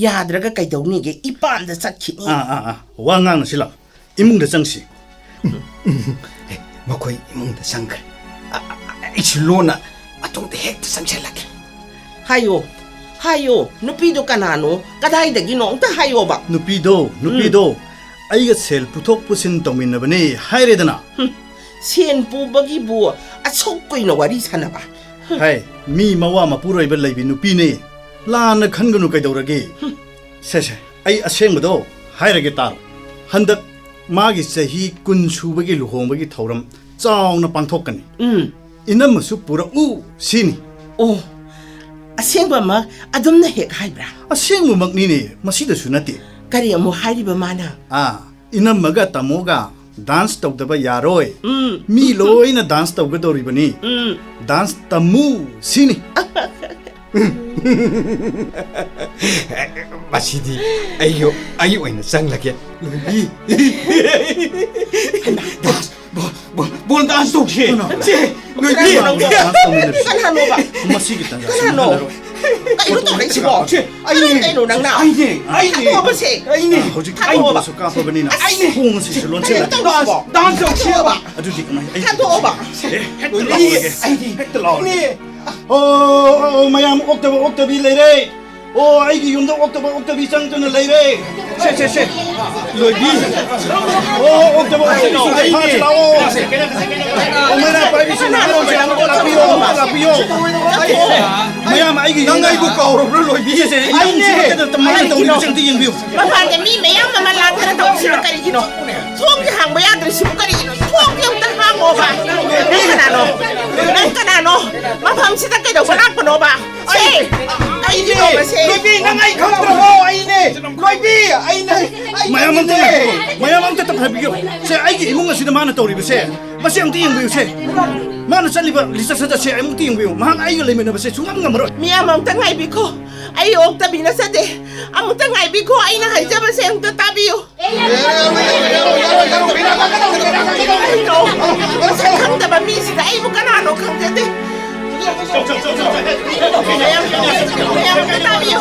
ꯌꯥꯗ꯭ꯔꯒ ꯀꯩꯗꯧꯅꯤꯒꯦ ꯏꯄꯥꯝꯗ ꯆꯠꯈꯤꯅꯤ ꯋꯥ ꯉꯥꯡꯅꯁꯤ ꯂꯥꯛ ꯏꯃꯨꯡꯗ ꯆꯪꯁꯤ ꯃꯈꯣꯏ ꯏꯃꯨꯡꯗ ꯆꯪꯈ꯭ꯔꯦ ꯑꯩꯁꯨ ꯂꯣꯟꯅ ꯃꯇꯨꯡꯗ ꯍꯦꯛꯇ ꯆꯪꯁꯤꯜꯂꯛꯀꯦ ꯍꯥꯏꯌꯣ ꯅꯨꯄꯤꯗꯣ ꯀꯅꯥꯅꯣ ꯀꯗꯥꯏꯗꯒꯤꯅꯣ ꯑꯝꯇ ꯍꯥꯏꯌꯣꯕ ꯅꯨꯄꯤꯗꯣ ꯑꯩꯒ ꯁꯦꯜ ꯄꯨꯊꯣꯛ ꯄꯨꯁꯤꯟ ꯇꯧꯃꯤꯟꯅꯕꯅꯤ ꯍꯥꯏꯔꯦꯗꯅ ꯁꯦꯟ ꯄꯨꯕꯒꯤꯕꯨ ꯑꯁꯨꯛ ꯀꯨꯏꯅ ꯋꯥꯔꯤ ꯁꯥꯟꯅꯕ ꯍꯥꯏ ꯃꯤ ꯃꯋꯥ ꯃꯄꯨꯔꯣꯏꯕ ꯂꯩꯕꯤ ꯅꯨꯄꯤꯅꯦ ꯂꯥꯟꯅ ꯈꯟꯒꯅꯨ ꯀꯩꯗꯧꯔꯒꯦ ꯁꯦ ꯑꯩ ꯑꯁꯦꯡꯕꯗꯣ ꯍꯥꯏꯔꯒꯦ ꯇꯥꯔꯣ ꯍꯟꯗꯛ ꯃꯥꯒꯤ ꯆꯍꯤ 10 ꯁꯨꯕꯒꯤ ꯂꯨꯍꯣꯡꯕꯒꯤ ꯊꯧꯔꯝ ꯆꯥꯎꯅ ꯄꯥꯡꯊꯣꯛꯀꯅꯤ ꯏꯅꯝꯃꯁꯨ ꯄꯨꯔꯛꯎ ꯁꯤꯅꯤ ꯑꯣ ꯑꯁꯦꯡꯕꯃꯛ ꯑꯗꯨꯝꯅ ꯍꯦꯛ ꯍꯥꯏꯕ꯭ꯔꯥ ꯑꯁꯦꯡꯕꯃꯛꯅꯤꯅꯦ ꯃꯁꯤꯗꯁꯨ ꯅꯠꯇꯦ ꯀꯔꯤ ꯑꯃꯨꯛ ꯍꯥꯏꯔꯤꯕ ꯃꯥꯅ ꯏꯅꯝꯃꯒ ꯇꯥꯃꯣꯒ dance tawdaba yaroy mi loina dance tawgadoribani dance tamu sini Masidi, ayo oina sang lagi. Loibi. Dance, bol dance tok sih. Loibi. Kanano ba? masi kita Kanano? Kayo to rin si mo. Ano nang na? Ano ba si? hojik Kanano ba? so ka pa bani na Ay, kung si silon sila Dance tok sih. adu dik mai Kanano ba? oh mayam oktabi leire oh aigi yumda oktabi sangtuna leire se loibi oh oktabi oh mera pai sina lapio mayam aigi Nangai bu kau ro loibi se. ai ne tamai tong ni sing ti ying biu Mapanda mi mayang mamalang ka na taong sila karigino. Tuwag yung hang bayag rin si mo karigino. Tuwag yung tanghang mo ba? Nang kanano? Mapamsita kayo, walang pano ba? Say! Ay, hindi mo ba say? Loibi nangai kau ro ai ne. Loibi ai ne. mayam tetap habigyo se aigi imong sina mana tori bese basi ang ti ying biu se mana saliba lisa sada se imong ti ying biu mahang aigi le mena bese sungam ngamro Miya mong tangay biko. Ay, og tabi na sa de. Ang tangay biko ay nahayja ba sa yung tatabiyo? Ay, no. Masang kang daba misi na ay mo kanano kang dede. Mayang katabiyo.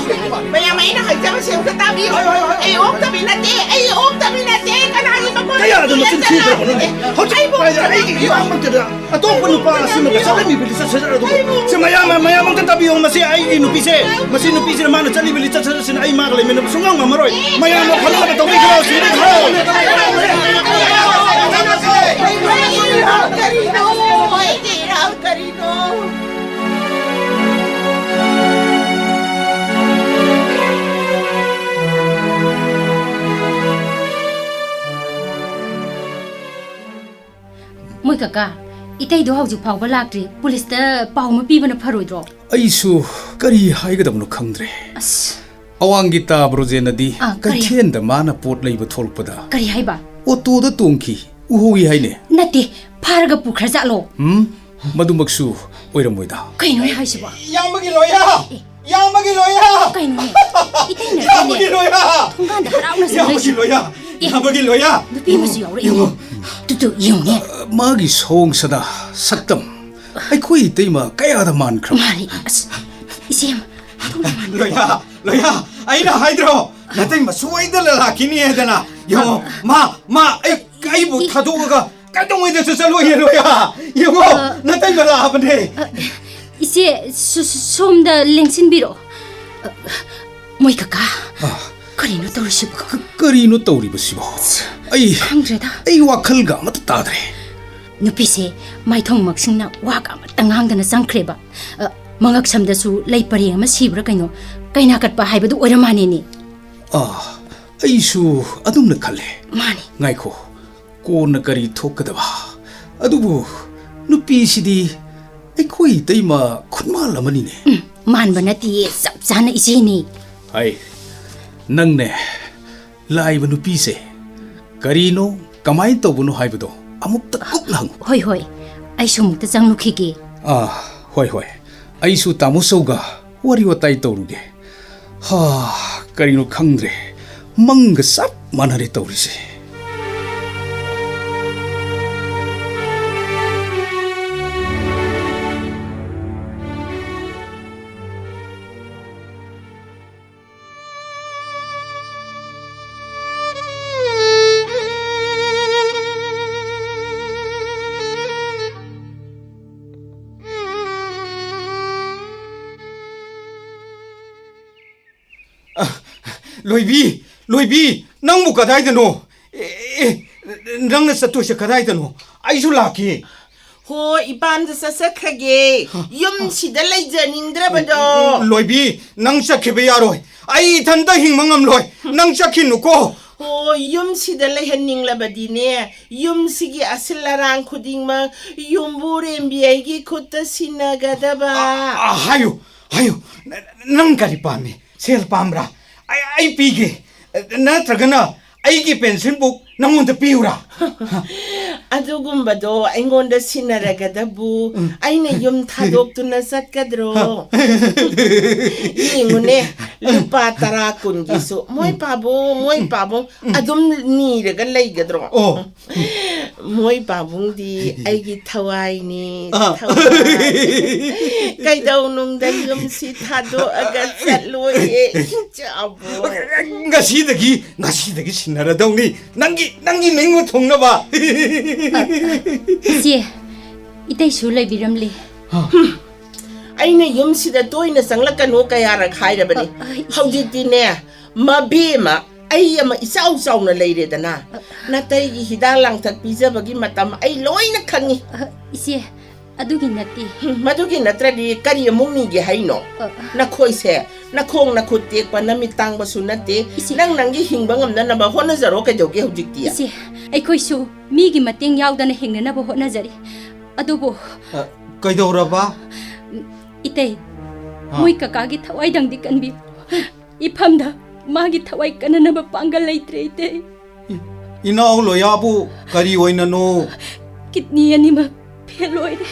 Mayang may nahayja ba sa yung tatabiyo? Ay, og tabi na de. Ay, og tabi na de. Kanagi pa mo. kaya ada masin sibra kono hoji aigi iyo amang tada ato panu pa sima kasala mi bilisa sa do se mayam tetapi yung masi aigi nupise na mana sali bilisa sa sin ai magle mena sungang mamaroy mayam khalo ba to bigro sini khalo Karino! Ay, tiraw, Karino! Moi kaka, itai do hauji phawba lakri, police da pawma pibana pharoidro. ꯑꯩꯁꯨ ꯀꯔꯤ ꯍꯥꯏꯒꯗꯕꯅꯣ ꯈꯪꯗ꯭ꯔꯦ As, ꯑꯋꯥꯡꯒꯤ ꯇꯥꯕ꯭ꯔꯣꯖꯦꯅꯗꯤ ꯀꯔꯤ? ꯀꯩꯊꯦꯜꯗ ꯃꯥꯅ ꯄꯣꯠ ꯂꯩꯕ ꯊꯣꯛꯂꯛꯄꯗ kari haiba? ꯑꯣꯇꯣꯗ ꯇꯣꯡꯈꯤ ꯎꯍꯧꯏ ꯍꯥꯏꯅꯦ Nati, pharaga pukhra jalo. ꯃꯗꯨꯃꯛꯁꯨ ꯑꯣꯏꯔꯝꯃꯣꯏꯗ Kaino hai haisiba? Yamagi loya. Yamagi loya. Kaino hai? Itai na Yamagi ne. loya. Thungan da harauna sa Yamagi haisi. loya. Yamagi loya. Nupi masu yaure imo. Tutu yung ne. ꯃꯥꯒꯤ ꯁꯑꯣꯡꯁꯗ ꯁꯛꯇꯝ ꯑꯩꯈꯣꯏ ꯏꯇꯩꯃ ꯀꯌꯥꯗ ꯃꯥꯟꯈ꯭ꯔꯕ Mari, as, isem. Loya. Aina haidro. Nating masuwaida lalaki ni edana. Yo, ma, ay bu thaduga. Kadong ida sa loya loya. Yo, nating malabane. Ise, somda lengsin biro. Moi kaka. Karino tawrisiba? ꯀꯔꯤꯅꯣ ꯇꯧꯔꯤꯕꯁꯤꯕꯣ ꯑꯩ Khangdreda. ꯋꯥꯈꯜꯒ ꯑꯃꯠꯇ ꯇꯥꯗ꯭ꯔꯦ Nupise, mai thong maksingna waka matangangdana sangkreba. Mangak samdasu lay pareng ama sibra kaino. Kaina katpa haibadu oiramani ni. ꯑꯩꯁꯨ ꯑꯗꯨꯝꯅ ꯈꯜꯂꯦ Mani. ꯉꯥꯏꯈꯣ ꯀꯣꯟꯅ ꯀꯔꯤ ꯊꯣꯛꯀꯗꯕ ꯑꯗꯨꯕꯨ ꯅꯨꯄꯤꯁꯤꯗꯤ ꯑꯩꯈꯣꯏ ꯏꯇꯩꯃ ꯈꯨꯠꯃꯥꯜ ꯑꯃꯅꯤꯅꯦ Manba nati sap sana isini. ꯍꯥꯏ ꯅꯪꯅꯦ ꯂꯥꯛꯏꯕ ꯅꯨꯄꯤꯁꯦ ꯀꯔꯤꯅꯣ ꯀꯃꯥꯏꯅ ꯇꯧꯕꯅꯣ ꯍꯥꯏꯕꯗꯣ ꯑꯃꯨꯛꯇ ꯀꯨꯞꯅ ꯍꯪꯉꯨ Hoi hoi. Ai sumukta janglukhige. ꯍꯣꯏ ꯑꯩꯁꯨ ꯇꯥꯃꯣ ꯆꯧꯒ ꯋꯥꯔꯤ ꯋꯥꯇꯥꯏ ꯇꯧꯔꯨꯒꯦ ꯀꯔꯤꯅꯣ ꯈꯪꯗ꯭ꯔꯦ ꯃꯪꯒ ꯆꯞ ꯃꯥꯟꯅꯔꯦ ꯇꯧꯔꯤꯁꯦ Loibi, nang mu kadai dano. Nang na satu se kadai dano. Ai su laki. Ho, iban da sasakrage. Yum si da lay janing drabado. Loibi, nang sakhibe yaroi. Ai thanda hingmangam loi. Nang sakhinu ko. Ho, yum si da lay haning labadine. Yum sigi asilarang kuding ma. Yum burem biyagi kuta sinagadaba. Hayo. Nang kari pami. Sel pamra. Ai pige. Na tragana. Ai ki pencil book ꯅꯪꯉꯣꯟꯗ ꯄꯤꯌꯨꯔꯥ ꯑꯗꯨꯒꯨꯝꯕꯗꯣ ꯑꯩꯉꯣꯟꯗ ꯁꯤꯟꯅꯔꯒꯗꯕꯨ ꯑꯩꯅ ꯌꯨꯝ ꯊꯥꯗꯣꯛꯇꯨꯅ ꯆꯠꯀꯗ꯭ꯔꯣ ꯌꯦꯡꯉꯨꯅꯦ ꯂꯨꯄꯥ 10 20ꯒꯤꯁꯨ ꯃꯣꯏ ꯄꯥꯕꯨꯡ ꯑꯗꯨꯝ ꯅꯤꯔꯒ ꯂꯩꯒꯗ꯭ꯔꯣ ꯃꯣꯏ ꯄꯥꯕꯨꯡꯗꯤ ꯑꯩꯒꯤ ꯊꯋꯥꯏꯅꯤ ꯀꯩꯗꯧꯅꯨꯡꯗ ꯌꯨꯝꯁꯤ ꯊꯥꯗꯣꯛꯑꯒ ꯆꯠꯂꯣꯏꯌꯦ ꯆꯥꯕꯣ ꯉꯁꯤꯗꯒꯤ ꯁꯤꯟꯅꯔꯗꯧꯅꯤ ꯅꯪꯒꯤ ꯃꯤꯡ ꯊꯨꯡꯅꯕ 이제 이때수 레비람리 ꯑꯩꯅ ꯌꯨꯝꯁꯤꯗ ꯇꯣꯏꯅ ꯆꯪꯂꯛꯀꯅꯨ ꯀꯌꯥꯔꯛ ꯍꯥꯏꯔꯕꯅꯤ ꯍꯧꯖꯤꯛꯇꯤꯅꯦ ꯃꯕꯦꯝꯃ ꯑꯩ ꯑꯃ ꯏꯆꯥꯎ ꯆꯥꯎꯅ ꯂꯩꯔꯦꯗꯅ ꯅꯥꯇꯩꯒꯤ ꯍꯤꯗꯥꯛ ꯂꯥꯡꯊꯛ ꯄꯤꯖꯕꯒꯤ ꯃꯇꯝ ꯑꯩ ꯂꯣꯏꯅ ꯈꯪꯉꯤ 이제 아두기 낫디 ꯃꯗꯨꯒꯤ ꯅꯠꯇ꯭ꯔꯗꯤ ꯀꯔꯤ ꯑꯃꯨꯛ ꯅꯤꯒꯦ ꯍꯩꯅꯣ ꯅꯈꯣꯏꯁꯦ ꯅꯈꯣꯡ ꯅꯈꯨꯠ ꯇꯦꯛꯄ ꯅꯃꯤꯠ ꯇꯥꯡꯕꯁꯨ ꯅꯠꯇꯦ ꯅꯪꯒꯤ ꯍꯤꯡꯕ ꯉꯝꯅꯅꯕ ꯍꯣꯠꯅꯖꯔꯣ ꯀꯩꯗꯧꯒꯦ ꯍꯧꯖꯤꯛꯇꯤ 이제 ꯑꯩꯈꯣꯏꯁꯨ ꯃꯤꯒꯤ ꯃꯇꯦꯡ ꯌꯥꯎꯗꯅ ꯍꯤꯡꯅꯅꯕ ꯍꯣꯠꯅꯖꯔꯤ ꯑꯗꯨꯕꯨ ꯀꯩꯗꯧꯔꯕ 이때 ꯃꯣꯏ ꯀꯀꯥꯒꯤ ꯊꯋꯥꯏꯗꯪꯗꯤ ꯀꯟꯕꯤꯌꯨ 이famꯗ 마기ꯊꯋꯥꯏ ꯀꯟꯅꯅꯕ ꯄꯥꯡꯒꯜ ꯂꯩꯇ꯭ꯔꯦ 이때 이나오 로야부 가리 오이나노 ಕಿಡ್ನಿ ꯑꯅꯤꯃꯛ ꯐꯦꯜ ꯑꯣꯏꯔꯦ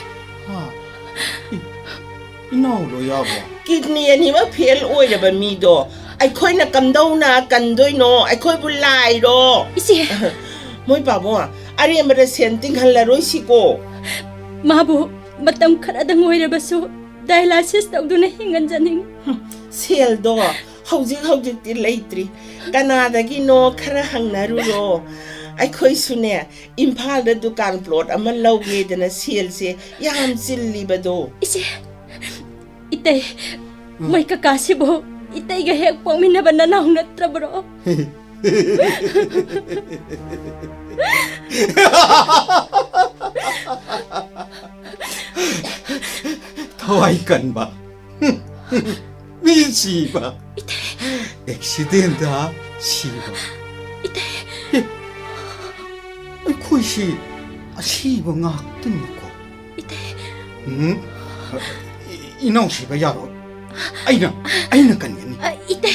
이나오 로야부 ꯀꯤꯗꯅꯤ ꯑꯅꯤꯃꯛ ꯐꯦꯜ ꯑꯣꯏꯔꯕ ꯃꯤꯗꯣ ꯑꯩꯈꯣꯏꯅ ꯀꯝꯗꯧꯅ ꯀꯟꯗꯣꯏꯅꯣ ꯑꯩꯈꯣꯏꯕꯨ ꯂꯥꯏꯔꯣ 이제 ꯃꯣꯏ ꯄꯥꯕꯨꯡ ꯑꯔꯦꯝꯕꯗ ꯁꯦꯟ ꯇꯤꯡꯍꯜꯂꯔꯣꯏꯁꯤꯀꯣ 마부 ꯃꯇꯝ ꯈꯔꯗꯪ ꯑꯣꯏꯔꯕꯁꯨ ꯗꯥꯏꯂꯥꯏꯁꯤꯁ ꯇꯧꯗꯨꯅ ꯍꯤꯡꯍꯟꯖꯅꯤꯡ ꯁꯦꯜꯗꯣ ꯍꯧꯖꯤꯛꯇꯤ ꯂꯩꯇ꯭ꯔꯤ ꯀꯅꯥꯗꯒꯤꯅꯣ ꯈꯔ ꯍꯪꯅꯔꯨꯔꯣ ꯑꯩꯈꯣꯏꯁꯨꯅꯦ ꯏꯝꯐꯥꯜꯗ ꯗꯨꯀꯥꯟ ꯄ꯭ꯂꯣꯠ ꯑꯃ ꯂꯧꯒꯦꯗꯅ ꯁꯦꯜꯁꯦ ꯌꯥꯝ ꯆꯤꯜꯂꯤꯕꯗꯣ 이제 이때 ꯃꯣꯏ ꯀꯀꯥꯁꯤꯕꯨ 이때가 ꯍꯦꯛ ꯄꯣꯛꯃꯤꯟꯅꯕ ꯅꯅꯥꯎ ꯅꯠꯇ꯭ꯔꯕ꯭ꯔꯣ 타와이 간바 미시바 액시덴다 시바 이때 코이시 시바 ngaktinko 이때 이나오 시바 야로 아이나 간게니 이때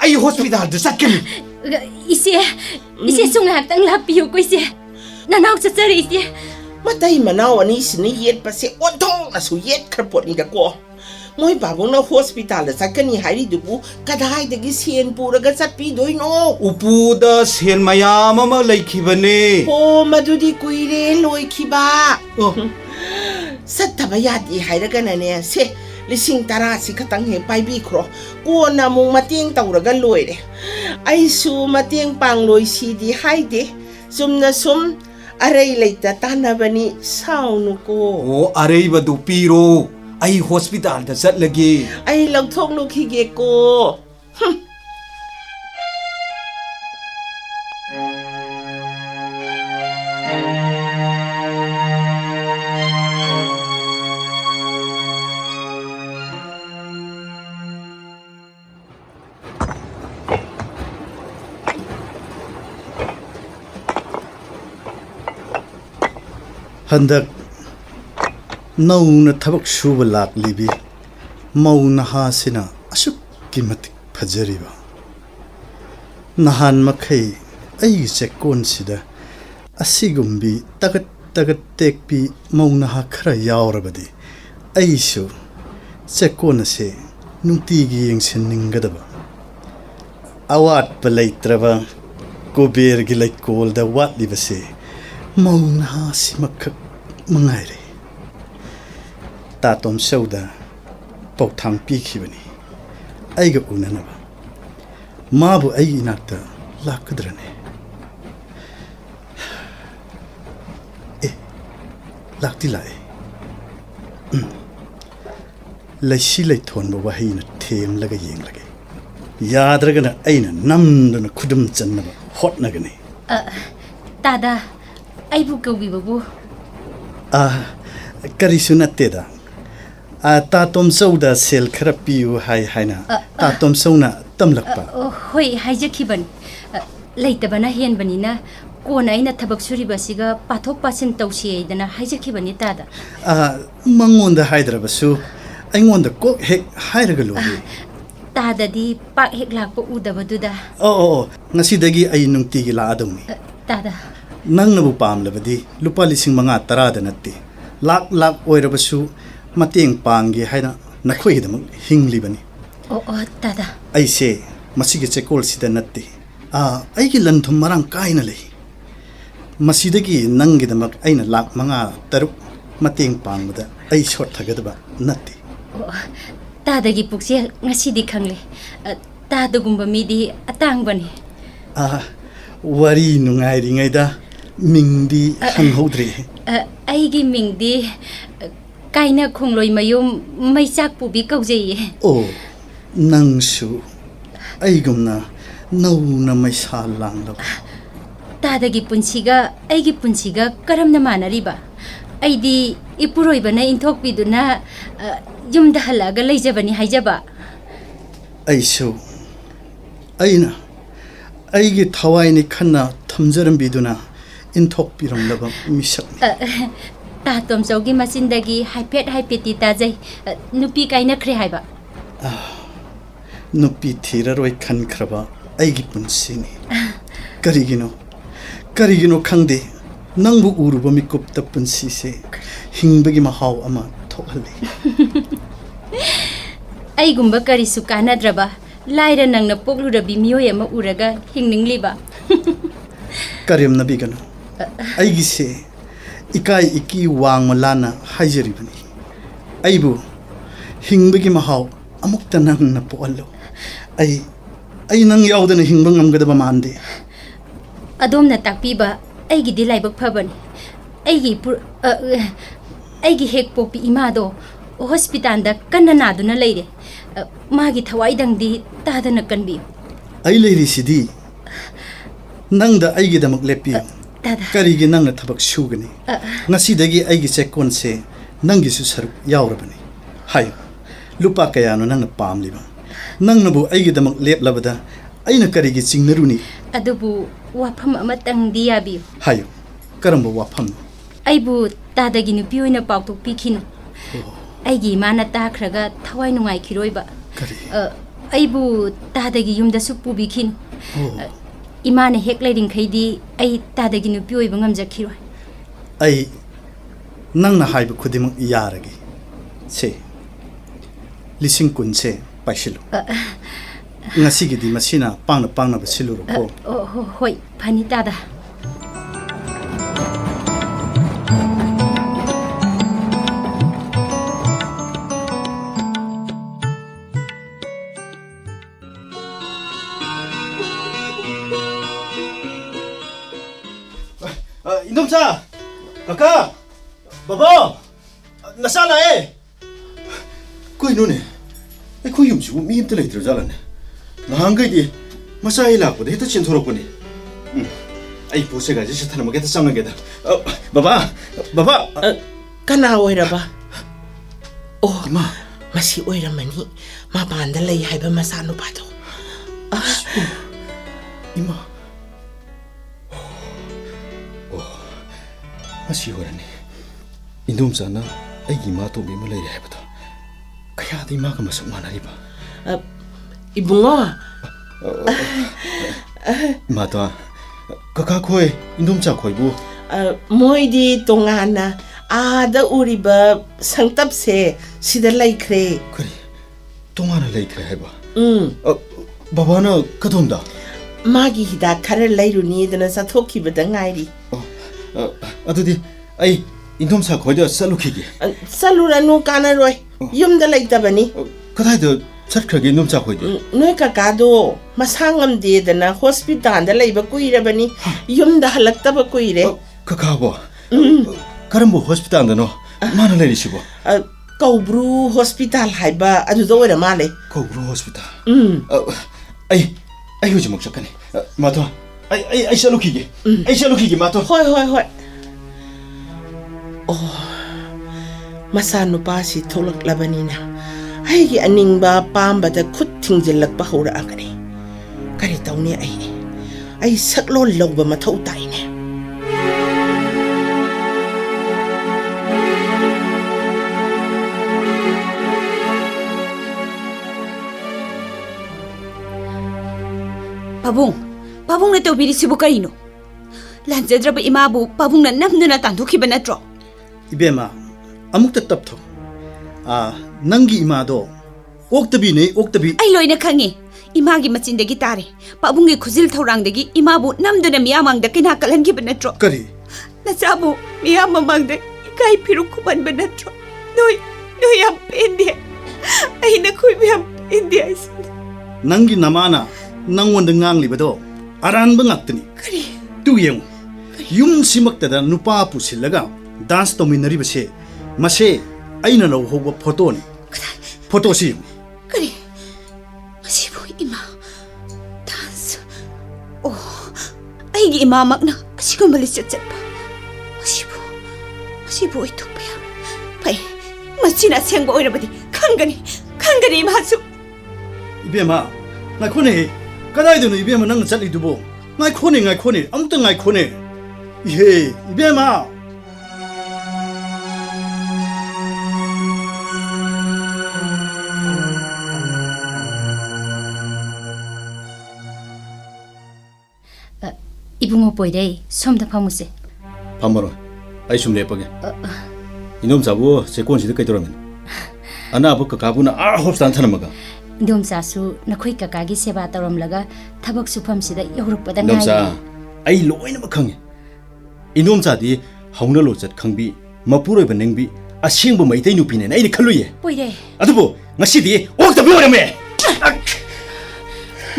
아이 호스피탈도 쌌겠니 이제 숭학당 라피우고 이제 나나오 쩌쩌리 이제 ꯃꯇꯩ ꯃꯅꯥꯎ ꯑꯅꯤꯁꯤꯅ ꯌꯦꯠꯄꯁꯦ ꯑꯣꯟꯊꯣꯛꯅꯁꯨ ꯌꯦꯠꯈ꯭ꯔꯄꯣꯠꯅꯤꯗꯀꯣ ꯃꯣꯏ ꯄꯥꯕꯨꯡꯅ ꯍꯣꯁꯄꯤꯇꯥꯜꯗ ꯆꯠꯀꯅꯤ ꯍꯥꯏꯔꯤꯗꯨꯕꯨ ꯀꯗꯥꯏꯗꯒꯤ ꯁꯦꯟ ꯄꯨꯔꯒ ꯆꯠꯄꯤꯗꯣꯏꯅꯣ 우부다 ꯁꯦꯟ ꯃꯌꯥꯝ ꯑꯃ ꯂꯩꯈꯤꯕꯅꯦ ꯑꯣ ꯃꯗꯨꯗꯤ ꯀꯨꯏꯔꯦ ꯂꯣꯏꯈꯤꯕ ꯆꯠꯇꯕ ꯌꯥꯗꯦ ꯍꯥꯏꯔꯒꯅꯅꯦ ꯁꯦ 10,000ꯁꯤ ꯈꯛꯇꯪ ꯍꯦꯛ ꯄꯥꯏꯕꯤꯈ꯭ꯔꯣ ꯀꯣꯟꯅ ꯑꯃꯨꯛ ꯃꯇꯦꯡ ꯇꯧꯔꯒ ꯂꯣꯏꯔꯦ ꯑꯩꯁꯨ ꯃꯇꯦꯡ ꯄꯥꯡꯂꯣꯏꯁꯤꯗꯤ ꯍꯥꯏꯗꯦ ꯆꯨꯝꯅ ꯁꯨꯝ ꯑꯔꯩ ꯂꯩꯇ ꯇꯥꯟꯅꯕꯅꯤ ꯁꯥꯎꯅꯨꯀꯣ ꯑꯣ ꯑꯔꯩꯕꯗꯨ ꯄꯤꯔꯣ ꯑꯩ ꯍꯣꯁꯄꯤꯇꯥꯜꯗ ꯆꯠꯂꯒꯦ ꯑꯩ ꯂꯧꯊꯣꯛꯂꯨꯈꯤꯒꯦꯀꯣ हंदक नौना थबक सुब लाकलीबी मौ नहासिना असुक्की मतिक फजरीबा नहान मखै अई चेकोनसिदा असिगुम्बी तगत तगत तेकपी मौ नहा खरा यावरबदी अईसु चेकोनसे नुंतीगी यंगसिननिंगदबा अवाट पलैत्रबा कुबेरगी लैकोलदा वाटलिबसे मौ नहासिमख मंगाइरे तातोम सौदा पौथांग पीखिबनी आइगा उननबा माबु आई इनाक्ता लाकद्रने ए लाक्ति लाए लैसी लैथोनबा वहीना थेम लगा येंग लगे याद्रगना आइना नमदना खुदम चन्नबा होटनगने तादा आइबु कौबिबबु करिसु नत्तेदा तातोम सौदा सेल खरा पियु हाय हायना तातोम सौना तमलकपा होय हाइजखिबन लैतबना हेनबनिना कोना आइना थबक सुरिबसिगा पाथोक पासिन तौसियैदना हाइजखिबनि तादा मंगोंदा हाइद्रबसु अइंगोंदा कोक हेक हाइरगा लोबि ꯇꯥꯗꯗꯤ ꯄꯥꯛ ꯍꯦꯛ ꯂꯥꯛꯄ ꯎꯗꯕꯗꯨꯗ ꯉꯁꯤꯗꯒꯤ ꯑꯩ ꯅꯨꯡꯇꯤꯒꯤ ꯂꯥꯛꯑꯗꯧꯅꯤ ꯇꯥꯗ ꯅꯪꯅꯕꯨ ꯄꯥꯝꯂꯕꯗꯤ ꯂꯨꯄꯥ 5,000-10,000ꯗ ꯅꯠꯇꯦ ꯂꯥꯛ ꯑꯣꯏꯔꯕꯁꯨ ꯃꯇꯦꯡ ꯄꯥꯡꯒꯦ ꯍꯥꯏꯅ ꯅꯈꯣꯏꯒꯤꯗꯃꯛ ꯍꯤꯡꯂꯤꯕꯅꯤ ꯇꯥꯗ ꯑꯩꯁꯦ ꯃꯁꯤꯒꯤ ꯆꯦꯀꯣꯜꯁꯤꯗ ꯅꯠꯇꯦ ꯑꯩꯒꯤ ꯂꯟꯊꯨꯝ ꯃꯔꯥꯡ ꯀꯥꯏꯅ ꯂꯩ ꯃꯁꯤꯗꯒꯤ ꯅꯪꯒꯤꯗꯃꯛ ꯑꯩꯅ ꯂꯥꯛ 5-6 ꯃꯇꯦꯡ ꯄꯥꯡꯕꯗ ꯑꯩ ꯁꯣꯠꯊꯒꯗꯕ ꯅꯠꯇꯦ ꯇꯥꯗꯒꯤ ꯄꯨꯛꯆꯦꯜ ꯉꯁꯤꯗꯤ ꯈꯪꯂꯦ ꯇꯥꯗꯒꯨꯝꯕ ꯃꯤꯗꯤ ꯑꯇꯥꯡꯕꯅꯤ ꯋꯥꯔꯤ ꯅꯨꯡꯉꯥꯏꯔꯤꯉꯩꯗ ꯃꯤꯡꯗꯤ ꯍꯪꯍꯧꯗ꯭ꯔꯦ ꯑꯩꯒꯤ ꯃꯤꯡꯗꯤ ꯀꯥꯏꯅ ꯈꯣꯡꯂꯣꯏ ꯃꯌꯨꯝ ꯃꯩꯆꯥꯛ ꯄꯨꯕꯤ ꯀꯧꯖꯩꯌꯦ ꯅꯪꯁꯨ ꯑꯩꯒꯨꯝꯅ ꯅꯧꯅ ꯃꯩꯁꯥ ꯂꯥꯡꯂꯕ ꯇꯥꯗꯒꯤ ꯄꯨꯟꯁꯤꯒ ꯑꯩꯒꯤ ꯄꯨꯟꯁꯤꯒ ꯀꯔꯝꯅ ꯃꯥꯟꯅꯔꯤꯕ ꯑꯩꯗꯤ ꯏꯄꯨꯔꯣꯏꯕꯅ ꯏꯟꯊꯣꯛꯄꯤꯗꯨꯅ ꯌꯨꯝꯗ ꯍꯜꯂꯛꯑꯒ ꯂꯩꯖꯕꯅꯤ ꯍꯥꯏꯖꯕ ꯑꯩꯁꯨ ꯑꯩꯅ ꯑꯩꯒꯤ ꯊꯋꯥꯏꯅꯤ ꯈꯟꯅ ꯊꯝꯖꯔꯝꯕꯤꯗꯨꯅ ꯏꯟꯊꯣꯛꯄꯤꯔꯝꯂꯕ ꯃꯤꯁꯛꯅꯤ ꯇꯥ ꯇꯣꯝꯆꯧꯒꯤ ꯃꯆꯤꯟꯗꯒꯤ ꯍꯥꯏꯐꯦꯠꯇꯤ ꯇꯥꯖꯩ ꯅꯨꯄꯤ ꯀꯥꯏꯅꯈ꯭ꯔꯦ ꯍꯥꯏꯕ ꯅꯨꯄꯤ ꯊꯤꯔꯔꯣꯏ ꯈꯟꯈ꯭ꯔꯕ ꯑꯩꯒꯤ ꯄꯨꯟꯁꯤꯅꯤ ꯀꯔꯤꯒꯤꯅೋ ꯈꯪꯗꯦ ꯅꯪꯕꯨ ꯎꯔꯨꯕ ꯃꯤꯀꯨꯞꯇ ꯄꯨꯟꯁꯤꯁꯦ ꯍꯤꯡꯕꯒꯤ ꯃꯍꯥꯎ ꯑꯃ ꯊꯣꯛꯍꯜꯂꯤ ꯑꯩꯒꯨꯝꯕ ꯀꯔꯤꯁꯨ ꯀꯥꯟꯅꯗ꯭ꯔꯕ ꯂꯥꯏꯔ ꯅꯪꯅ ꯄꯣꯛꯂꯨꯔꯕꯤ ꯃꯤꯑꯣꯏ ꯑꯃ ꯎꯔꯒ ꯍꯤꯡꯅꯤꯡꯂꯤꯕ ꯀꯔꯦꯝꯅꯕꯤꯒꯅꯨ ꯑꯩꯒꯤꯁꯦ ꯏꯀꯥꯏ ꯏꯀꯤ ꯋꯥꯡꯃ ꯂꯥꯟꯅ ꯍꯥꯏꯖꯔꯤꯕꯅꯤ ꯑꯩꯕꯨ ꯍꯤꯡꯕꯒꯤ ꯃꯍꯥꯎ ꯑꯃꯨꯛꯇ ꯅꯪꯅ ꯄꯣꯛꯍꯜꯂꯨ ꯑꯩ ꯅꯪ ꯌꯥꯎꯗꯅ ꯍꯤꯡꯕ ꯉꯝꯒꯗꯕ ꯃꯥꯟꯗꯦ ꯑꯗꯣꯝꯅ ꯇꯥꯛꯄꯤꯕ ꯑꯩꯒꯤꯗꯤ ꯂꯥꯏꯕꯛ ꯐꯕꯅꯤ ꯑꯩꯒꯤ ꯍꯦꯛ ꯄꯣꯛꯄꯤ ꯏꯃꯥꯗꯣ ꯍꯣꯁꯄꯤꯇꯥꯜꯗ ꯀꯟꯅ ꯅꯥꯗꯨꯅ ꯂꯩꯔꯦ ꯃꯥꯒꯤ ꯊꯋꯥꯏꯗꯪꯗꯤ ꯇꯥꯗꯅ ꯀꯟꯕꯤꯌꯨ ꯑꯩ ꯂꯩꯔꯤꯁꯤꯗꯤ ꯅꯪꯗ ꯑꯩꯒꯤꯗꯃꯛ ꯂꯦꯞꯄꯤꯌꯨ ꯀꯔꯤꯒꯤ ꯅꯪꯅ ꯊꯕꯛ ꯁꯨꯒꯅꯤ ꯉꯁꯤꯗꯒꯤ ꯑꯩꯒꯤ ꯆꯦꯛꯀꯣꯟꯁꯦ ꯅꯪꯒꯤꯁꯨ ꯁꯔꯨꯛ ꯌꯥꯎꯔꯕꯅꯤ ꯍꯥꯏꯌꯨ ꯂꯨꯄꯥ ꯀꯌꯥꯅꯣ ꯅꯪꯅ ꯄꯥꯝꯂꯤꯕ ꯅꯪꯅꯕꯨ ꯑꯩꯒꯤꯗꯃꯛ ꯂꯦꯞꯂꯕꯗ ꯑꯩꯅ ꯀꯔꯤꯒꯤ ꯆꯤꯡꯅꯔꯨꯅꯤ ꯑꯗꯨꯕꯨ ꯋꯥꯐꯝ ꯑꯃꯇꯪꯗꯤ ꯌꯥꯕꯤꯌꯨ ꯍꯥꯏꯌꯨ ꯀꯔꯝꯕ ꯋꯥꯐꯝꯅꯣ ꯑꯩꯕు ꯇꯥꯗꯒꯤ ꯅꯨꯄꯤ ꯑꯣꯏꯅ ꯄꯥꯎꯊꯣꯛꯄꯤꯈꯤꯅꯨ ꯑꯩꯒꯤ ꯏꯃꯥꯅ ꯇꯥꯈ꯭ꯔꯒ ꯊꯋꯥꯏ ꯅꯨꯡꯉꯥꯏꯈꯤꯔꯣꯏꯕ ꯑꯩꯕు ꯇꯥꯗꯒꯤ ꯌꯨꯝꯗꯁꯨ ꯄꯨꯕꯤꯈꯤꯅꯨ ꯏꯃꯥꯅ ꯍꯦꯛ ꯂꯩꯔꯤꯡꯈꯩꯗꯤ ꯑꯩ ꯇꯥꯗꯒꯤ ꯅꯨꯄꯤ ꯑꯣꯏꯕ ꯉꯝꯖꯈꯤꯔꯣꯏ ꯑꯩ ꯅꯪꯅ ꯍꯥꯏꯕ ꯈꯨꯗꯤꯡꯃꯛ ꯌꯥꯔꯒꯦ ꯁꯦ 10,000 ꯄꯥꯏꯁꯤꯜꯂꯨ ngasi masina pang na siluro ko. Hoi, panitada. Indomsa, kakak, baba, nasana Kau ini, kau yum sih, mi im terlebih terjalan. Nahanggai di masa ilah aku deh itu cinta aku nih. Ayo pose gaji setelah mau kita sama kita. Baba, Kana oira ba? Oh, masih oira mani, ma bandel lagi hai ba masano pato. Ima. Masih oira nih. Indom sana, ayo ma tu bima lagi hai betul. Kaya di ma kamu masuk mana riba? Ibu ngo. Ma tu, kakak koi, indom cak koi bu. Moi di tongana, ada uriba sangtap se sida laikre. Kari, tongana laikre hai ba. Baba na katom da. Magi hidat kare lairuni dana sathoki badangairi. Atu di, ay indom cak koi da salu kiki. Salura no kana roy. Yum da laita bani. Kadai da chat kerja indom cak koi da. Noi kakado masangam de dana hospital da laiba kuira bani. Yum da halak taba kuire. Kakak bo. Karambo hospital da no. Mana lari si bo. Kaubru hospital haiba adu do ora male. Kaubru hospital. Ay hujan muksa kani. Mato. Ay salu kiki. Ay salu kiki mato. Hoi. Oh. Masano pa si tolak labanina. Ay gi aning ba pamba da khut thingjilak ba hora akani. Kari taw ni ay saklo law ba mathaw tay ne. ꯄꯥꯕꯨꯡꯅ ꯇꯧꯕꯤꯔꯤꯁꯤꯕꯨ ꯀꯔꯤꯅꯣ? ꯂꯥꯟꯖꯗ꯭ꯔꯕ ꯏꯃꯥꯕꯨ ꯄꯥꯕꯨꯡꯅ ꯅꯝꯗꯨꯅ ꯇꯥꯟꯊꯣꯛꯈꯤꯕ ꯅꯠꯇ꯭ꯔꯣ? 이베마 아무것도 탑토. 낭기 이마도 옥tab이네 옥tab이. ꯑꯩ ꯂꯣꯏꯅ ꯈꯪꯉꯤ. 이마ꯒꯤ ꯃꯆꯤꯟꯗꯒꯤ ꯇꯥꯔꯦ. ꯄꯥꯕꯨꯡꯒꯤ ꯈꯨꯖꯤꯜ ꯊꯧꯔꯥꯡꯗꯒꯤ 이마ꯕꯨ ꯅꯝꯗꯨꯅ 미야망ꯗ ꯀꯩꯅꯥ ꯀꯜꯍꯟꯈꯤꯕ ꯅꯠꯇ꯭ꯔꯣ? 그리. ꯅꯆꯥꯕꯨ 미야 ꯃꯃꯥꯡꯗ 이카이 피로 쿠반바 ꯅꯠꯇ꯭ꯔꯣ? 너희 ꯌꯥꯝ ꯄꯦꯟꯗꯦ. ꯑꯩꯅ ꯈꯣꯏꯕ ꯌꯥꯝ ꯄꯦꯟꯗꯦ 하신다. 낭기 나마나 낭원드 낭리버도 아란바 ꯉꯥꯛꯇꯅꯤ. 그리. ꯇꯨ ꯌꯦꯡꯉꯨ. ꯌꯨꯝꯁꯤꯃꯛꯇꯗ ꯅꯨꯄꯥ ꯄꯨꯁꯤꯜꯂꯒ ꯗꯥꯟꯁ ꯇꯧꯃꯤꯟꯅꯔꯤꯕꯁꯦ ꯃꯁꯦ ꯑꯩꯅ ꯂꯧꯍꯧꯕ ꯐꯣꯇꯣꯅꯤ. ꯐꯣꯇꯣꯁꯤ ꯌꯦꯡꯉꯨ. 그리. ꯃꯁꯤꯕꯨ 이마 댄스. 오. ꯑꯩꯒꯤ 이마ꯃꯛꯅ ꯑꯁꯤꯒꯨꯝꯕ ꯂꯤꯆꯠ ꯆꯠꯄ. ꯃꯁꯤꯕꯨ ꯑꯣꯏꯊꯣꯛꯄ ꯌꯥꯔꯣꯏ. ꯐꯩ. ꯃꯁꯤꯅ ꯑꯁꯦꯡꯕ ꯑꯣꯏꯔꯕꯗꯤ ꯈꯪꯒꯅꯤ 이마ꯁꯨ. 이베마 나이코네. 까다이도는 이베마 낭 짤리두보. 나이코네 아무튼 나이코네. 예 이베마. 이붕어 보이래. 솜다 파무세. 밤마로 아이 좀 내빠게 이놈 자부 제 꼰시드 까이더라면 아나부 가부나 홉스탄 타나마가 놈사수 나코이 까까기 세바 따롬라가 타박 수팜시다 여우룩보다 놈사 아이 로이나마 캉게 이놈 자디 하우나로 잣 캉비 마푸로이바 냉비 아싱부 마이테이 누피네 나이니 칼로예 보이래. 아두부 ngasi디 옥다비 오라메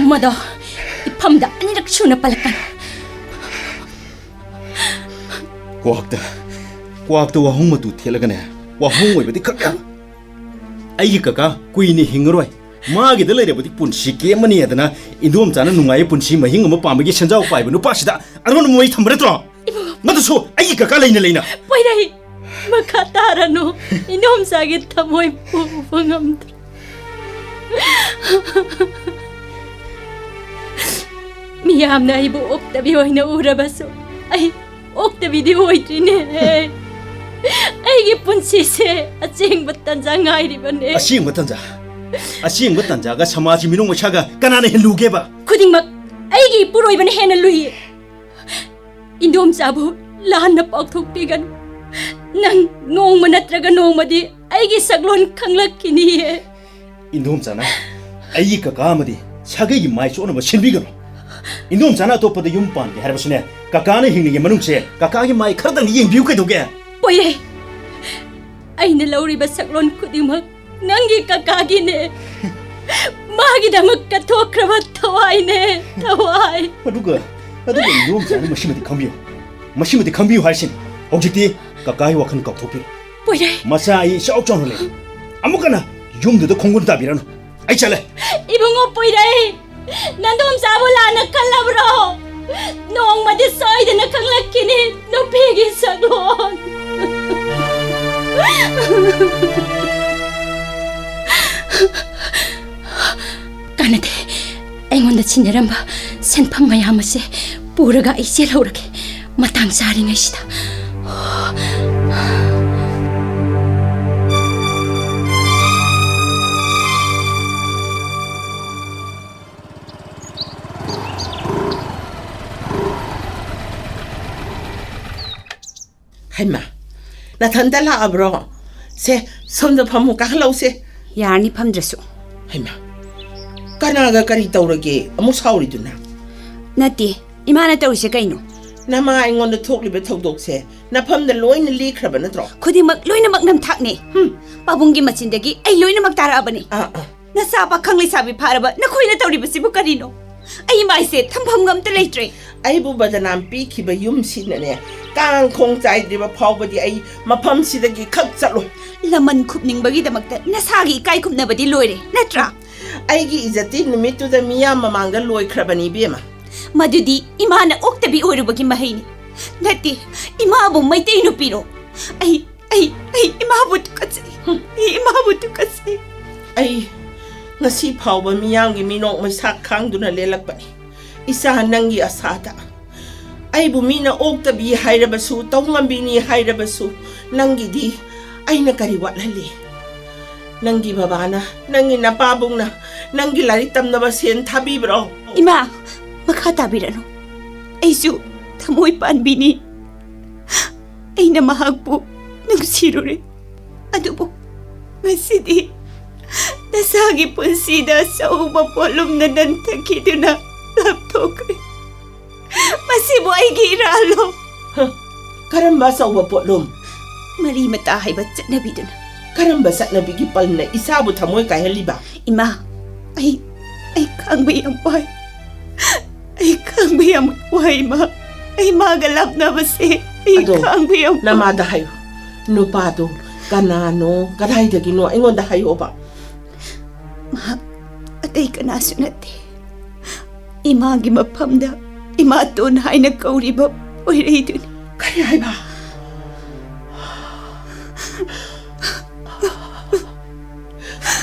마더 이 팜다 아니락 추나 빨라깐. 과학도 와홍마도 텔라가네 와홍 오이버디 카카 아이기 카카 꾸이니 힝어로이 마게들 레레버디 pun시 게임만이 야드나 인도음 자는 누가의 pun시 마힝 어머 빠마게 현자오 빠이버 누빠시다 아르노 모이 탐브레트로 마도소 아이기 카카 레이나 보이래. 마카타라노 이놈 사게 타모이 부부감들. 미암나 이부 옥다비 오이나 우라바소. 아이 옥다비디 오이트리네. 아이기 pun시세 아쟁바 단자 nga이리버네. 아시잉 단자가 사마지 미농 마차가 까나네 헬루게바 쿠딩막 아이기 뿌로이버네 헤나 루이. 인돔 자부 라한나 뻑톡비간 난 농마 나트라가 농마디 아이기 삭론 캉락키니에. 인도음 자나 아이기 카카 아마디 차게이 마이 쏘나마 신비거노 인도음 자나 토퍼데 юм판게 하르버스네 카카네 힝니게 마눔세 카카기 마이 카르당 잉비우케 도게 보이래. 아이나 라우리바 삭론 쿠딩막 난기 까까기네. 마기다막 까토크라바 타와이네 타와이. 아두가 인도음 자나 마시마디 캄비우 할신 옥직디 카카이 와칸 깍토피 보이래. 마사이 샤옥존홀레 아무까나 юм드도 콩군답이라노 아이 잘래 이붕어 보이래. 난돔 사불라나 칼라브로 농마디 소이드나 캉락키니 노피기 삭론. 까나데 ꯑꯩꯉꯣꯟꯗ ꯁꯤꯟꯅꯔꯝꯕ ꯁꯦꯟꯐꯝ ꯃꯌꯥꯝ ꯑꯁꯦ ꯄꯨꯔꯒ ꯑꯩ ꯆꯦꯜꯍꯧꯔꯒꯦ ꯃꯇꯥꯡ ꯆꯥꯔꯤꯉꯩꯁꯤꯗ. 하이마 나탄다 라브로 세 손도 파무 까할라우세. 야니 팜드레소. 하이마 까나가 까리 떠오르게 아무 사오리두나. 나티 이마나 떠오르세 까이노. 나마 아잉원도 톡리베 톡독세 나 팜다 로이는 리크라바 너트로. खुदिमक लोइनमक नमथाकने पाबुंगी मचिंदगी ऐ लोइनमक ताराबनी न सापा खंगलै साबि फारबा न खोइना तौरिबसिबु करिनो ऐ माइसे थमफम गमते लेट्रे आइबु बदनाम पीखिबा युमसिनने कांग खोंग चाइद्रिबा फावबदी ऐ मफमसिदगी खक चलो लमन खुबनिंगबगी दमकता नसागी इकाई खुबनबदी लोइरे नत्रा ऐगी इज्जति निमित्तुदा मिया ममांगा लोइख्रबनी बेमा मदुदी इमाना ओक्तबी ओरुबगी महैनी नत्ती इमाबु मैतै नुपिरो ऐ इमाबु तुकसे ऐ ngasi phawba miyanggi minok masak khangduna lelakpani isa nangi asada aibu mina oktabi hairabasu tawngambini hairabasu nangi di aina kari watlali nangi babana nangi napabungna nangi laritamna basen thabibro ima makha tabirano. Aisu thamoy panbini. Aina mahagpo nugsirure. Adubo ngasidi nasagi punsida sa uba polom na nantakiduna laptokre. Masibo ay giralo. Karamba sa uwa po lom. Mari matahay ba't sa nabiduna? Karamba sa nabigipal na isabot hamoy kaya liba. Ima, ay kang bay. Ay kang bayang way ma. Ay magalap na basi. Ay Ado, kang bayang namada hayo. Nupado, kanano, kaday da gino, ingon da hayo ba? Ma, atay ka nasunati. Ima gimapamda. Ima aton hay nagkauriba. Oy raydun. Kaya ay ba?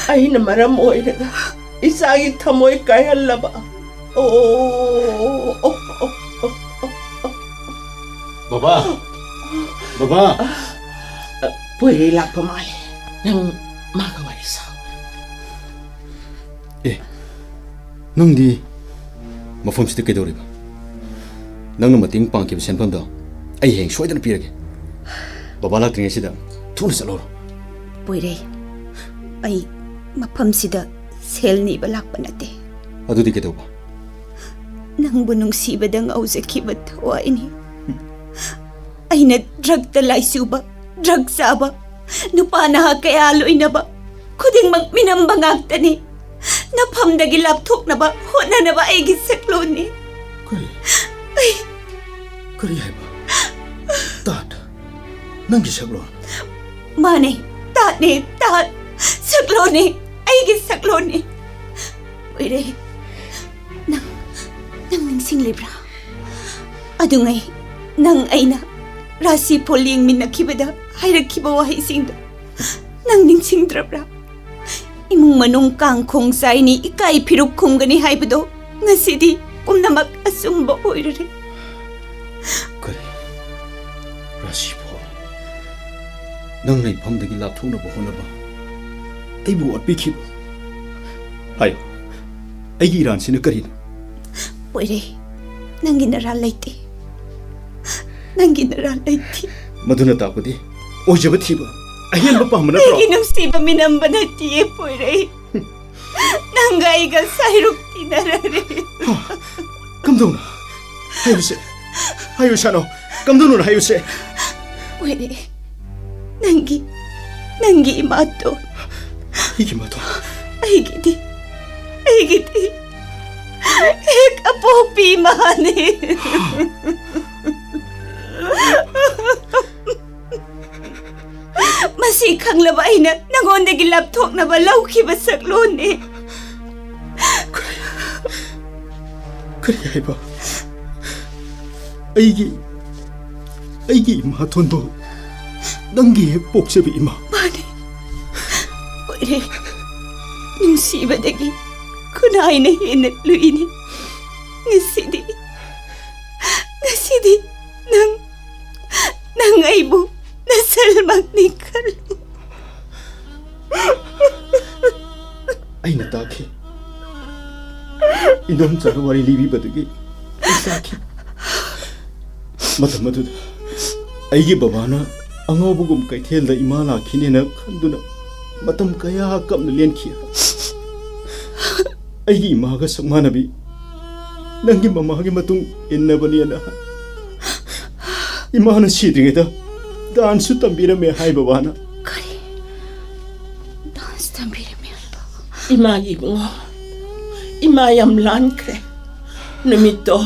Ay namaram oy na isagi tamoy kaya laba. Oh. Baba! Pwede lang pamali ng magawalisa. ꯅꯪꯗꯤ ꯃꯐꯝꯁꯤꯗ ꯀꯩꯗꯧꯔꯤꯕ? ꯅꯪꯅ ꯃꯇꯦꯡ ꯄꯥꯡꯈꯤꯕ ꯁꯦꯟꯐꯝꯗꯣ ꯑꯩ ꯍꯌꯦꯡ ꯁꯣꯏꯗꯅ ꯄꯤꯔꯒꯦ. ꯕꯕꯥ ꯂꯥꯛꯇ꯭ꯔꯤꯉꯩꯁꯤꯗ ꯊꯨꯅ ꯆꯠꯂꯣꯔꯣ. Poirei, ay mapamsida sel niba lakpa nate. ꯑꯗꯨꯗꯤ ꯀꯩꯗꯧꯕ? Nang bunong sibadang auzakibat tawa ini. Ay na drug talay suba, drug saba. Nupa na kayaloy na ba? Kuding magminambangag tani. Napamdagi laptop na ba? Hona na ba ay gisaklo ni? Kari hai ba? Tat. Nang gisaklo. Mane, tat. Saklo ni. Ay gisaklo ni. Poirei, nang ningsing libra. Adungay, nang ay na. Rasi poling minakibada. Hayra kibawa hising da. Nang ningsing drabra. Imong manong kangkong sa ini ikay piruk kong gani haibado. Ngasidi kum na mag-asumba oirere. Kari, Rasi po. Nang naipamdagi laptop na buhon na ba? Ay buwan pikip. Hayo, ay giran sina karin. Poirei, nang ginaral laiti. Maduna tako di. O jaba tiba. Ayan ba pa mo na bro? Inom siba minamba na tiye, Poirei. Nanggay ka sa hiruk tinarare. Kamdaw na. Hayo siya no. Kamdaw na hayo siya. Poirei, nanggi imato. Higi mato. Ay gidi. Ek apo pimane. Masikang labay na nangondagi laptop na balaw kibasaklo ni. Kari hai ba? Aigi ima tondo. Nanggi poksabi ima. Mane. Poirei, nung sibadagi kunay na hinatlo ini. Ngasidi, nang aibo na salmak ni Carlo. Ay natake. Inom sa wari libi badagi. Isaki. Matamadu. Aigi babana angawbugum kay thelda imala kinena khanduna matam kaya kam na lenkiya. Aigi imaga samanabi. Nanggi mamagi matung innabani na. Imana sidringeda dance tambira me hai babana. Kari. Dance tambira me hai baba. Imagi mo. Imayam lankre. Numito.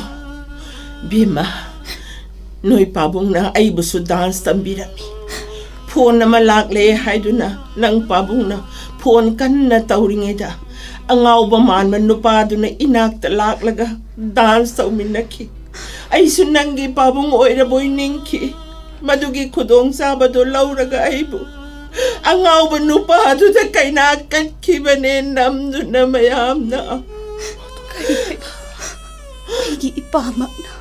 Bima. Noy pabong na ay buso dance tambira mi. Phone na malakle haiduna nang pabong na phone kan na tauringeda. Angaw ba man manupado na inaktalak laga dance sa uminaki. Ay sunanggi pabong oira boy ningki. Madugi kudong Sabado lauraga aibo. Angaw ba nupado na kay nakat kibanin namno na mayam na. Aigi ipamak na.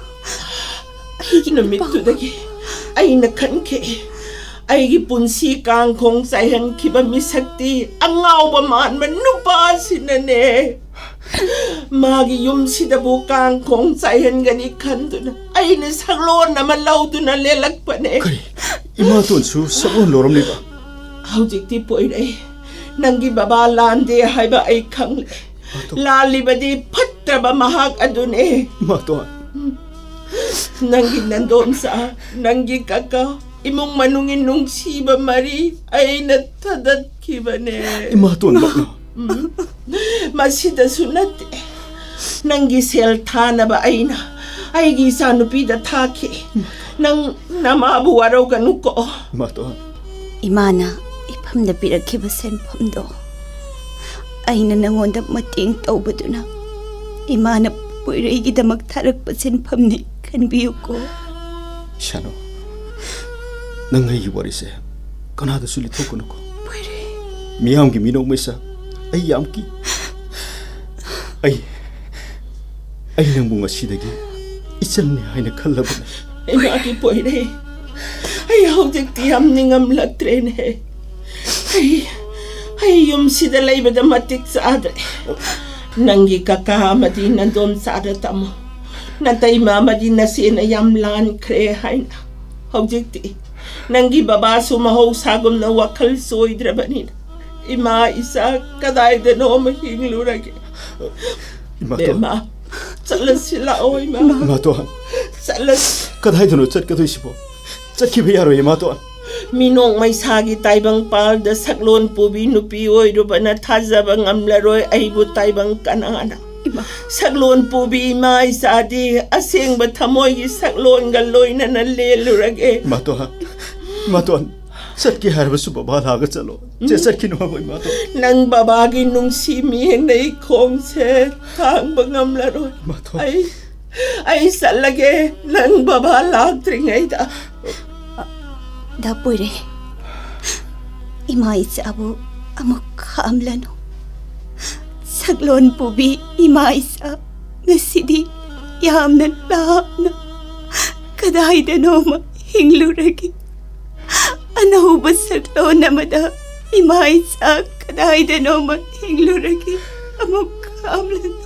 Namito dagi. Ay nakanke. Ay gipunsi kangkong sayang kiba misakti. Angaw ba man manupa sinane. 마기 욤시다보 깡콩 짜이헨가니 칸두나 아이는 상로원 나만 라우두나 렐락바네 그리 이마돈수 썩은 로럼리가 하우직티 보이래 낭기 바바 란데 하이바 아이 캉레 랄리바디 팟트라바 마학 아두네 이마돈 낭기 난돈사 낭기 까까 이몽 만ungin nungsiba mari ay natadadkibane 이마돈 막나 masida sunate nanggi seltana ba ayna ay gisa nupida take nang namabu araw kanuko 이마돈 이마나 이밤다 비락히바 센펌도 아이나 낭원다 마팅 떠오버두나 이마나 보이레이기다막 타락바 센펌니 간비우고 샤노 nang ay warise kanada suli thoko nako miyam ki minong mesa ay yam ki ay nang bunga sidagi isan ni ay nakalabana ay maki poire ay hawjak tiyam ningam latrene ay yum sida laibada matik sa adre nanggi kakamadi nandom sa adatamo natay mamadi na sinayam lan kre hayna hawjak ti nanggi baba sumahaw sagom na wakal soidrabanin ima isa kaday dano mahinglurage bema salas sila o ima 이마돈 salas kaday dano chat kadoy sibo chat ki bayaro 이마돈 minong may sagi taybang pal da saklon pubi nupi oy rubana thazabang amlaroy aibu taybang kanana saklon pubi ima isa di asing batamoy gi saklon galoy na nalelurage 이마돈 chat ki harba suba bala ga chalo je chat ki no boy imaton nang babagi nung simiheng na ikong se tang bangamlaroy 이마돈 ay salage nang babalag tringayda 나 보이래 이마이스 아부 아무 감라노 사글론 부비 이마이스 ngasi디 yamna laapna kadayda noma hingluragi anahuba saglon namada imaisa kadayda noma hingluragi amu kamlano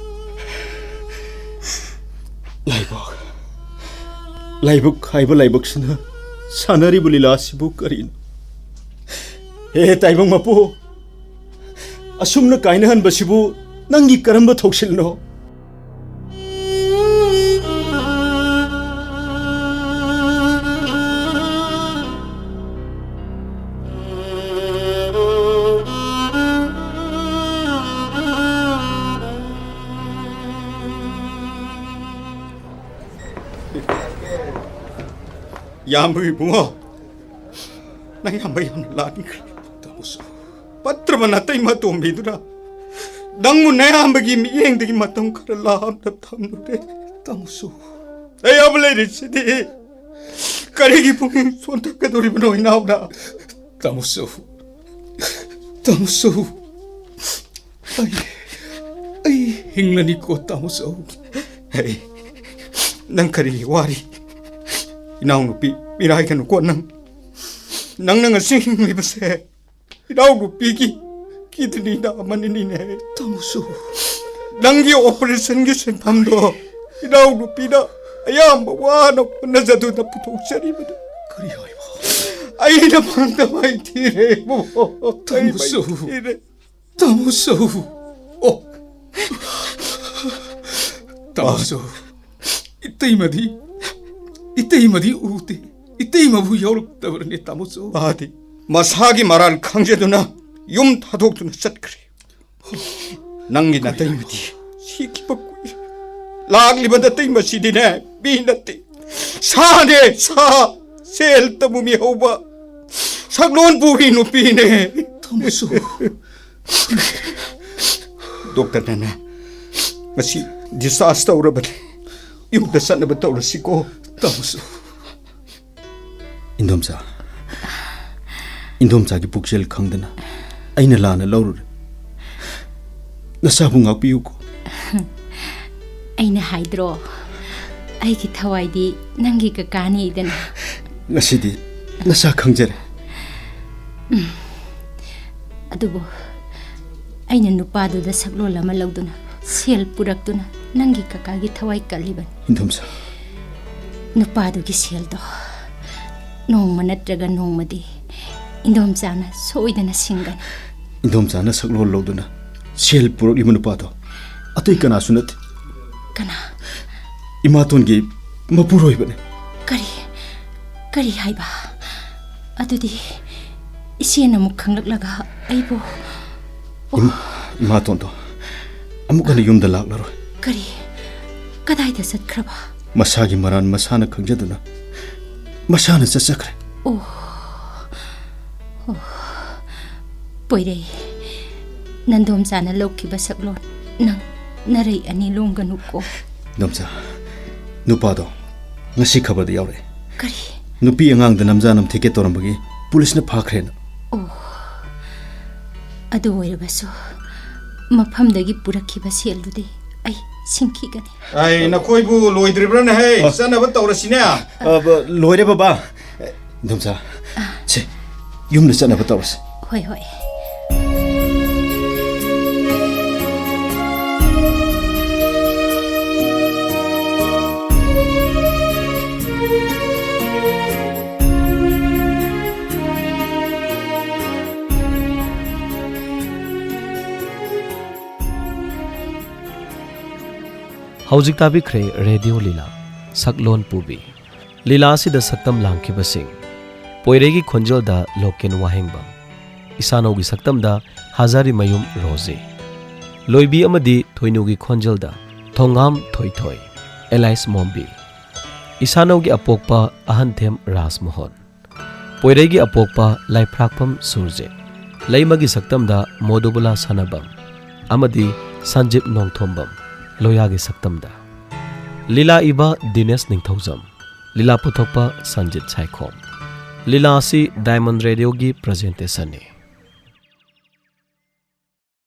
laibuk haiba laibuk sina sanari bulila sibu karin he taibang mapu asumna kainahan basibu nangi karamba thoksilno Yambu bungo nang yamba yam lani tamuso patra manatay matumbi dura dang mo na yambagi miyeng digi matong karalaham na tamure tamuso ay abalay rin sidi karigi pungin sontak kaduri mano inawna tamuso ay hinglani ko tamuso ay nang karigi wari inaw nupi miray ka nukuan nang asing libase inaw nupi kitini na maninine tamuso nanggi operasyon gi senpamdo inaw nupi na ayam bawana ko na zado na putok sari mo kariyoy mo ay naman damay tire mo tamuso oh tamuso 이때이마디 우때 이때이마부 여롭다버니 따무소 아디 마사기 말할 강제도나 욤 타독도나 sat그리 낭기나 때이마디 시키박고 라글리바다 때이마 시디네 비나때 사네 사 셀따무미 호바 사글론 부히 누피네 따무소 독터나나 마시 디사스터 오라바니 욤다 산나바 떠올시고 tamuso indomsa gi puksel khangdana aina lana lawru nasabu ngakpiu ko aina haidro ai ki thawaidi nangi ka kani dana ngasidi nasa khangjare adubo aina nupa du da saklo lama lawduna ꯁꯦꯜ ꯄꯨꯔꯛꯇꯨꯅ ꯅꯪꯒꯤ ꯀꯀꯥꯒꯤ ꯊꯋꯥꯏ ꯀꯜꯂꯤꯕꯅꯤ 인돔사 ꯅꯨꯄꯥꯗꯨꯒꯤ ꯁꯦꯜꯗꯣ ꯅꯣꯡꯃ ꯅꯠꯇ꯭ꯔꯒ ꯅꯣꯡꯃꯗꯤ ꯏꯟꯗꯣꯝꯆꯥꯅ ꯁꯣꯏꯗꯅ ꯁꯤꯡꯒꯅꯤ 인돔사나 석론 로드나 셀 부럭 이문 빠도 아토이 까나 수낫 ꯀꯅꯥ 이마톤기 마부로이버네 ꯀꯔꯤ ꯍꯥꯏꯕ ꯑꯗꯨꯗꯤ ꯏꯆꯦꯅ ꯑꯃꯨꯛ ꯈꯪꯂꯛꯂꯒ ꯑꯩꯕꯨ 이마톤도 아무거나 윰다 락라로 ꯀꯗꯥꯏꯗ ꯆꯠꯈ꯭ꯔꯕ 마사기 말한 마사나 강자드나 마사나 ጸጸ그래 ꯄꯣꯏꯔꯩ ꯅꯟꯗꯣꯝꯆꯥꯅ ꯂꯧꯈꯤꯕ ꯁꯛꯂꯣꯟ ꯅꯪ ꯅꯔꯩ ꯑꯅꯤ ꯂꯣꯡꯒꯅꯨꯀꯣ 인돔사 누파도 ngasi khabarda yaure ꯀꯔꯤ nupi angangda namjanam thike torambagi pulisna phakhreena ꯑꯗꯨ ꯑꯣꯏꯔꯕꯁꯨ ꯃꯐꯝꯗꯒꯤ ꯄꯨꯔꯛꯈꯤꯕ ꯁꯦꯜꯗꯨꯗꯤ ꯑꯩ ꯁꯤꯡꯈꯤꯒꯅꯤ ꯑꯩ ꯅꯈꯣꯏꯕꯨ ꯂꯣꯏꯗ꯭ꯔꯤꯕ꯭ꯔꯥꯅꯦ ꯍꯦ ꯆꯠꯅꯕ ꯇꯧꯔꯁꯤꯅꯦ loire baba indomsa che yumna chanaba tawse ꯍꯣꯏ हौजिक ताबिख्रे रेडियो लीला सकलोन पुबी लीला सिद सक्तम लांखिबसिंग पोइरेगी खोंजलदा लोकेन वाहेंगबम इसानोगी सक्तमदा हजारी मयुम रोजे लोइबी अमदी थोइनुगी खोंजलदा थोंगाम थोइथोइ एलाइस मोम्बी इसानोगी अपोकपा अहनथेम राजमोहन पोइरेगी अपोकपा लाइफ्राकपम सुरजे लैमगी सक्तमदा मोदुबुला सनबम अमदी संजीव नोंथोंबम लोयागे सक्तमदा लीला इबा दिनेश निंगथौजम लीला पुथोपा संजित साइखोम लीला असी डायमंड रेडियो की प्रेजेंटेशन ने